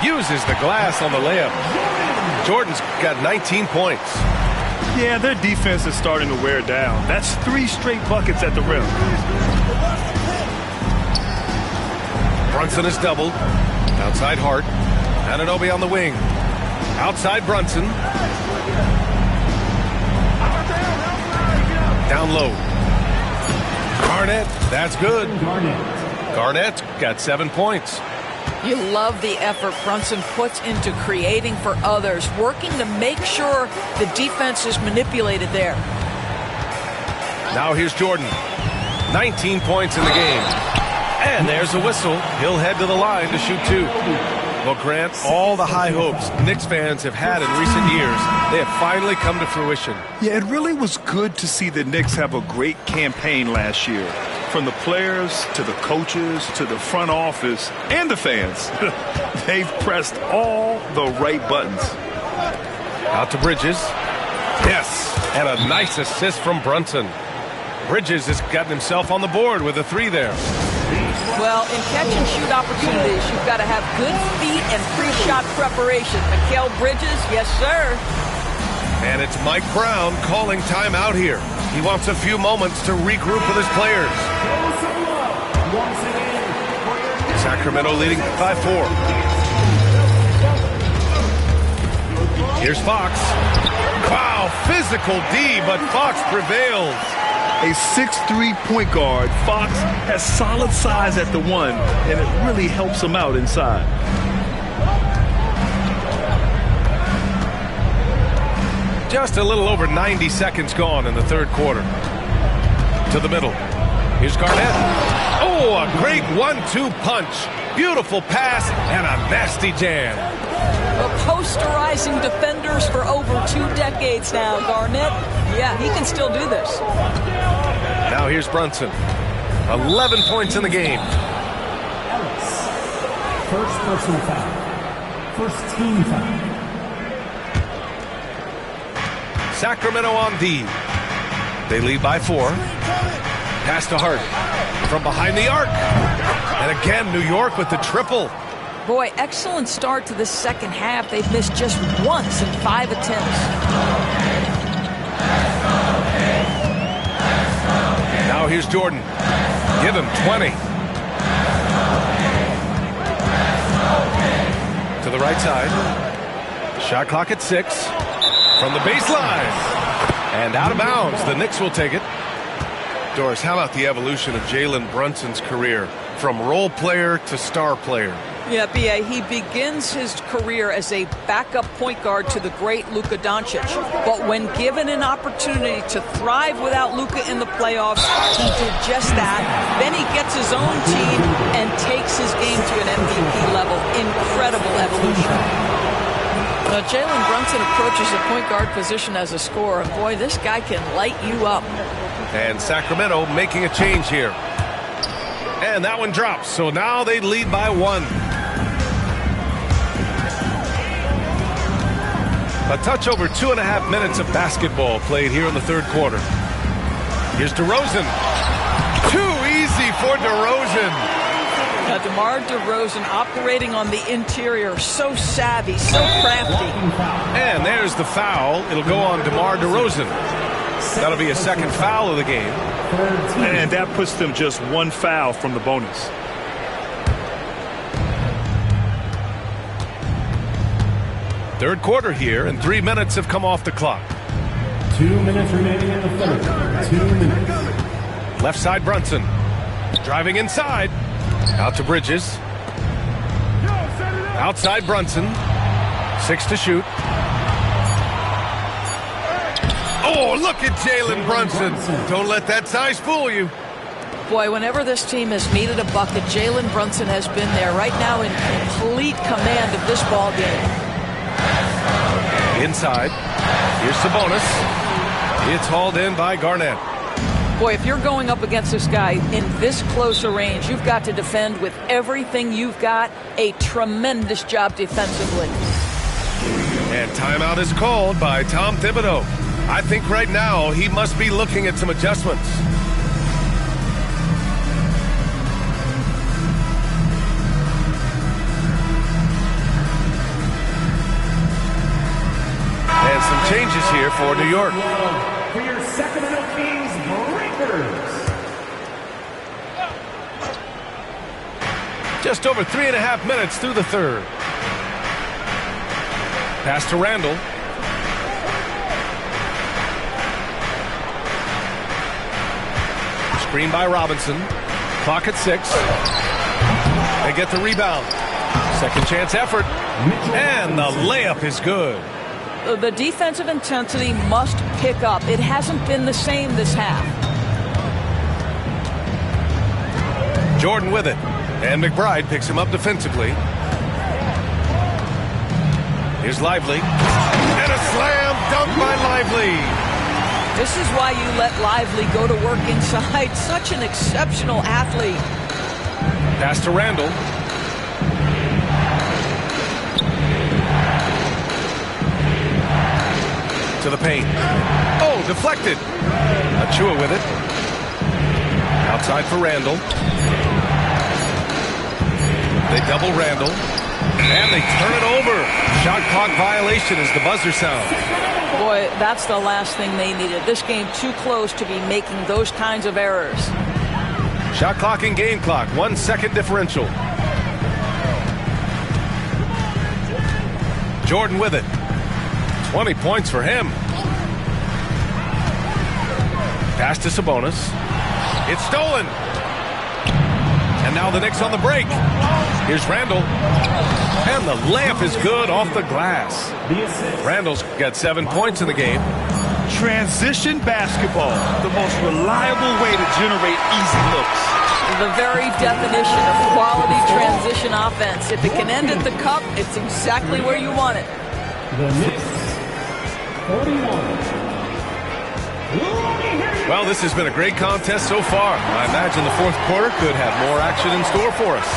Uses the glass on the layup. Jordan's got 19 points. Yeah, their defense is starting to wear down. That's 3 straight buckets at the rim. Brunson is doubled. Outside Hart. Anunoby on the wing. Outside Brunson. Down low. Garnett. That's good. Garnett got 7 points. You love the effort Brunson puts into creating for others, working to make sure the defense is manipulated there. Now here's Jordan. 19 points in the game. And there's a whistle. He'll head to the line to shoot 2. Well, Grant, all the high hopes Knicks fans have had in recent years, they have finally come to fruition. Yeah, it really was good to see the Knicks have a great campaign last year. From the players to the coaches to the front office and the fans. They've pressed all the right buttons. Out to Bridges. Yes, and a nice assist from Brunson. Bridges has gotten himself on the board with a 3 there. Well, in catch-and-shoot opportunities, you've got to have good feet and pre-shot preparation. Mikal Bridges, yes, sir. And it's Mike Brown calling timeout here. He wants a few moments to regroup with his players. Sacramento leading by 4. Here's Fox. Wow, physical D, but Fox prevails. A 6'3" point guard, Fox has solid size at the 1, and it really helps him out inside. Just a little over 90 seconds gone in the third quarter. To the middle. Here's Garnett. Oh, a great 1-2 punch. Beautiful pass and a nasty jam. Well, posterizing defenders for over 2 decades now, Garnett. Yeah, he can still do this. Now here's Brunson. 11 points in the game. Ellis. First personal foul. First team foul. Sacramento on D. They lead by 4. Pass to Hart. From behind the arc. And again, New York with the triple. Boy, excellent start to the second half. They've missed just once in 5 attempts. Now here's Jordan. Give him 20. To the right side. Shot clock at 6. From the baseline. And out of bounds. The Knicks will take it. Doris, how about the evolution of Jalen Brunson's career? From role player to star player. Yeah, B.A., he begins his career as a backup point guard to the great Luka Doncic. But when given an opportunity to thrive without Luka in the playoffs, he did just that. Then he gets his own team and takes his game to an MVP level. Incredible evolution. Jalen Brunson approaches the point guard position as a scorer. And boy, this guy can light you up. And Sacramento making a change here. And that one drops. So now they lead by 1. A touch over 2.5 minutes of basketball played here in the third quarter. Here's DeRozan. Too easy for DeRozan. DeMar DeRozan operating on the interior. So savvy, so crafty. And there's the foul. It'll go on DeMar DeRozan. That'll be a second foul of the game. And that puts them just 1 foul from the bonus. Third quarter here, and 3 minutes have come off the clock. 2 minutes remaining in the third. 2 minutes. Left side Brunson. Driving inside. Out to Bridges. Outside Brunson. 6 to shoot. Oh, look at Jalen Brunson. Don't let that size fool you. Boy, whenever this team has needed a bucket, Jalen Brunson has been there right now in complete command of this ball game. Inside. Here's Sabonis. It's hauled in by Garnett. Boy, if you're going up against this guy in this close a range, you've got to defend with everything you've got. A tremendous job defensively. And timeout is called by Tom Thibodeau. I think right now he must be looking at some adjustments. And some changes here for New York. For your Sacramento Kings Breakers. Just over 3.5 minutes through the third. Pass to Randall. Screen by Robinson. Clock at 6. They get the rebound. Second chance effort. And the layup is good. The defensive intensity must pick up. It hasn't been the same this half. Jordan with it. And McBride picks him up defensively. Here's Lively. And a slam dunk by Lively. This is why you let Lively go to work inside. Such an exceptional athlete. Pass to Randall. To the paint. Oh, deflected. Achua with it. Outside for Randall. They double Randall. And they turn it over. Shot clock violation as the buzzer sounds. Boy, that's the last thing they needed. This game too close to be making those kinds of errors. Shot clock and game clock. 1 second differential. Jordan with it. 20 points for him. Pass to Sabonis. It's stolen. And now the Knicks on the break. Here's Randall. And the layup is good off the glass. Randall's got 7 points in the game. Transition basketball, the most reliable way to generate easy looks. The very definition of quality transition offense. If it can end at the cup, it's exactly where you want it. The Knicks, 41. Well, this has been a great contest so far. I imagine the fourth quarter could have more action in store for us.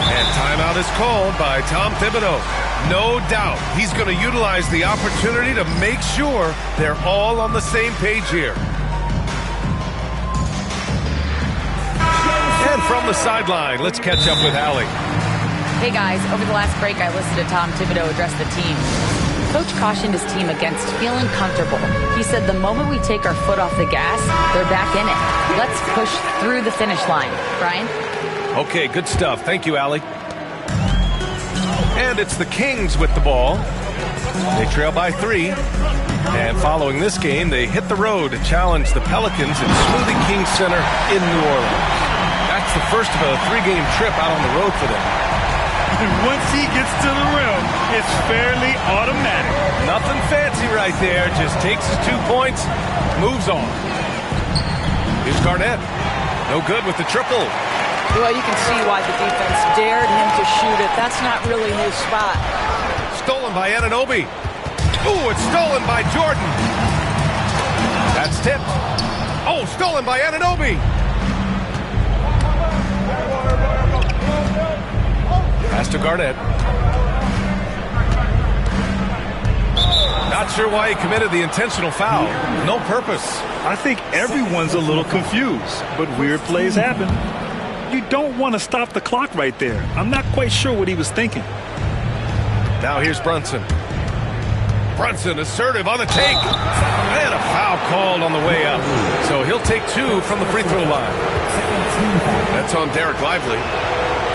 And timeout is called by Tom Thibodeau. No doubt he's going to utilize the opportunity to make sure they're all on the same page here. And from the sideline, let's catch up with Allie. Hey guys, over the last break I listened to Tom Thibodeau address the team. Coach cautioned his team against feeling comfortable. He said the moment we take our foot off the gas, they're back in it. Let's push through the finish line. Brian? Okay, good stuff. Thank you, Allie. And it's the Kings with the ball. They trail by 3. And following this game, they hit the road to challenge the Pelicans at Smoothie King Center in New Orleans. That's the first of a 3-game trip out on the road for them. And once he gets to the rim, it's fairly automatic. Nothing fancy right there. Just takes his 2 points, moves on. Here's Garnett. No good with the triple. Well, you can see why the defense dared him to shoot it. That's not really his spot. Stolen by Anunoby. Ooh, it's stolen by Jordan. That's tipped. Oh, stolen by Anunoby. Pass to Garnett. Not sure why he committed the intentional foul. No purpose. I think everyone's a little confused, but weird plays happen. You don't want to stop the clock right there. I'm not quite sure what he was thinking. Now here's Brunson. Brunson assertive on the take. And a foul called on the way up. So he'll take 2 from the free throw line. That's on Derek Lively.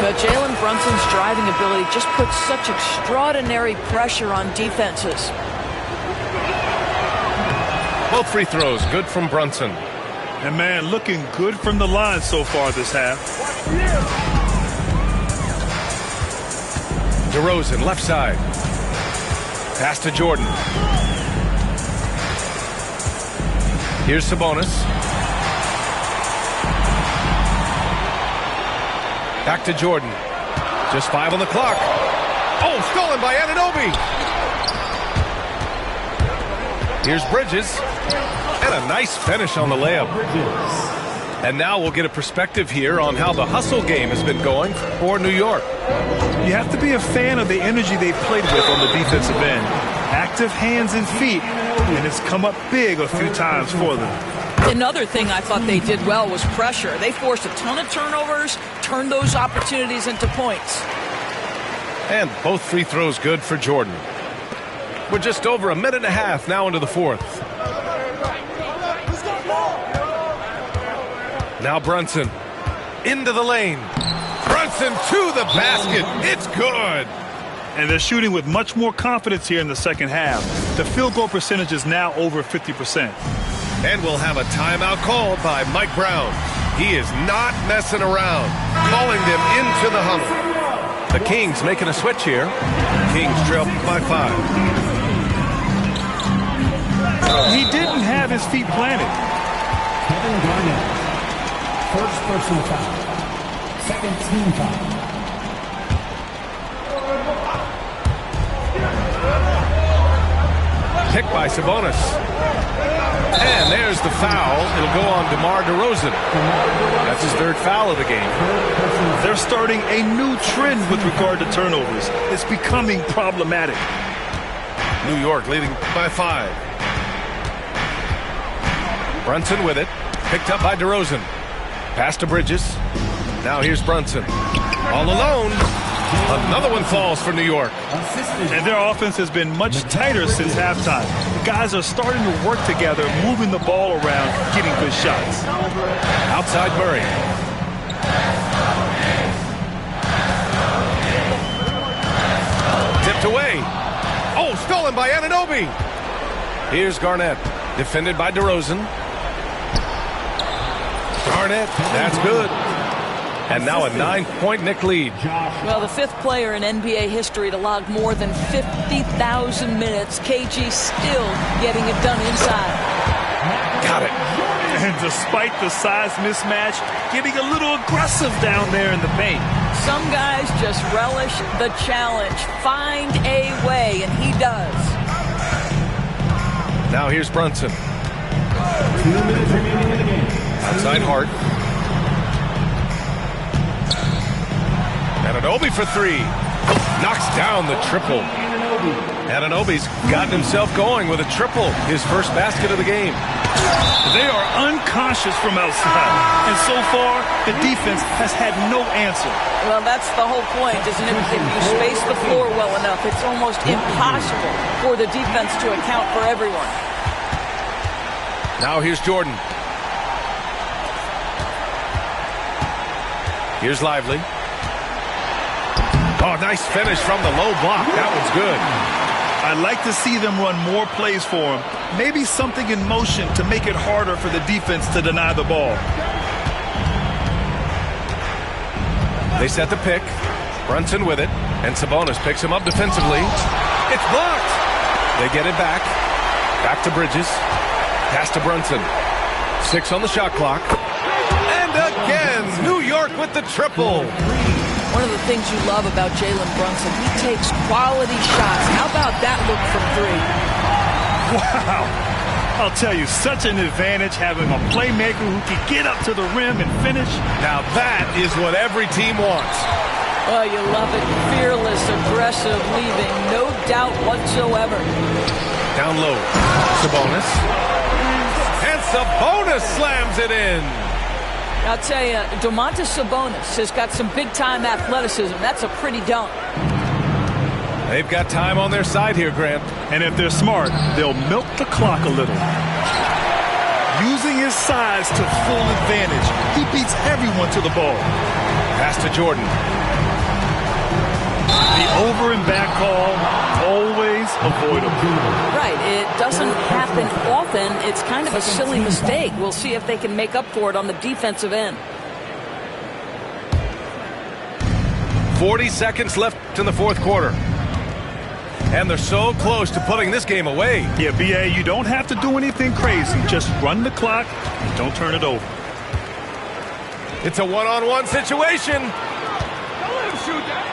But Jalen Brunson's driving ability just puts such extraordinary pressure on defenses. Both free throws good from Brunson. And man, looking good from the line so far this half. DeRozan, left side. Pass to Jordan. Here's Sabonis. Back to Jordan. Just 5 on the clock. Oh, stolen by Anunoby. Here's Bridges. And a nice finish on the layup. And now we'll get a perspective here on how the hustle game has been going for New York. You have to be a fan of the energy they've played with on the defensive end. Active hands and feet, and it's come up big a few times for them. Another thing I thought they did well was pressure. They forced a ton of turnovers, turned those opportunities into points. And both free throws good for Jordan. We're just over a minute and a half now into the fourth. Now Brunson into the lane. Brunson to the basket. It's good. And they're shooting with much more confidence here in the second half. The field goal percentage is now over 50%. And we'll have a timeout called by Mike Brown. He is not messing around, calling them into the huddle. The Kings making a switch here. Kings trail by 5. He didn't have his feet planted. Kevin Garnett, first personal foul, second team foul. Picked by Sabonis. And there's the foul. It'll go on DeMar DeRozan. That's his 3rd foul of the game. They're starting a new trend with regard to turnovers. It's becoming problematic. New York leading by 5. Brunson with it. Picked up by DeRozan. Pass to Bridges. Now here's Brunson. All alone. Another one falls for New York. And their offense has been much tighter since halftime. The guys are starting to work together, moving the ball around, getting good shots. Outside Murray. Tipped away. Oh, stolen by Anunoby. Here's Garnett. Defended by DeRozan. Garnett, that's good. And now a 9-point Knick lead. Well, the 5th player in NBA history to log more than 50,000 minutes. KG still getting it done inside. Got it. And despite the size mismatch, getting a little aggressive down there in the paint. Some guys just relish the challenge. Find a way, and he does. Now here's Brunson. 2 minutes remaining in the game. Outside Hart. Anunoby for 3. Knocks down the triple. Anunoby's gotten himself going with a triple. His first basket of the game. They are unconscious from outside. And so far, the defense has had no answer. Well, that's the whole point, isn't it? If you space the floor well enough, it's almost impossible for the defense to account for everyone. Now here's Jordan. Here's Lively. Oh, nice finish from the low block. That was good. I'd like to see them run more plays for him. Maybe something in motion to make it harder for the defense to deny the ball. They set the pick. Brunson with it. And Sabonis picks him up defensively. It's blocked. They get it back. Back to Bridges. Pass to Brunson. 6 on the shot clock. And again, New York with the triple. One of the things you love about Jalen Brunson, he takes quality shots. How about that look from 3? Wow. I'll tell you, such an advantage having a playmaker who can get up to the rim and finish. Now that is what every team wants. Oh, you love it. Fearless, aggressive, leaving. No doubt whatsoever. Down low. Sabonis. And Sabonis slams it in. I'll tell you, Domantas Sabonis has got some big-time athleticism. That's a pretty dunk. They've got time on their side here, Grant. And if they're smart, they'll milk the clock a little. Using his size to full advantage, he beats everyone to the ball. Pass to Jordan. The over and back call, always avoidable. Right, it doesn't happen often. It's kind of a silly mistake. We'll see if they can make up for it on the defensive end. 40 seconds left in the 4th quarter. And they're so close to putting this game away. Yeah, B.A., you don't have to do anything crazy. Just run the clock and don't turn it over. It's a one-on-one situation. Don't let him shoot that.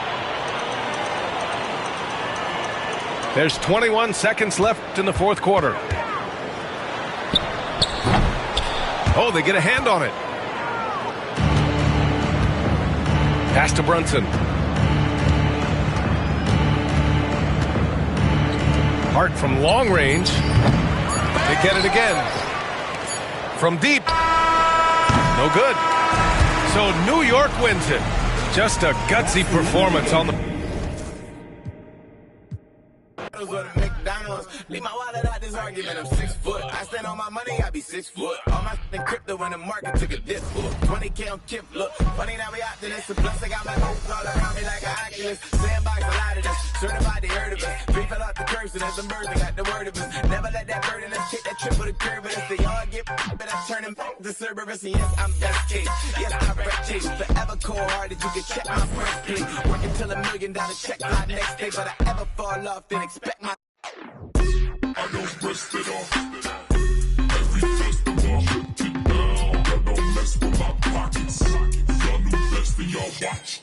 There's 21 seconds left in the 4th quarter. Oh, they get a hand on it. Pass to Brunson. Hart from long range. They get it again. From deep. No good. So New York wins it. Just a gutsy performance on the... McDonald's. Leave my wallet out this argument. I'm 6 foot. I stand on my money, I be 6 foot. All my in crypto when the market took a dip. 20K on Kip, look. Funny now we out to this. Plus I got my moves all around me like an Oculus. Sandbox a lot of this. Certified they heard of us. Free fell out the curves and there's some birds that got the word of us. Never let that burden us take that trip with a curve. But if they all get but I turn them back to Cerberus. And yes, I'm best case. Yes, I wreck chase. Forever cold hearted. You can check my first plate. Working till $1 million check my next day. But I ever fall off, then expect my I don't rest it off. Every festival, shut it down. Y'all don't mess with my pockets. Y'all new best and y'all watch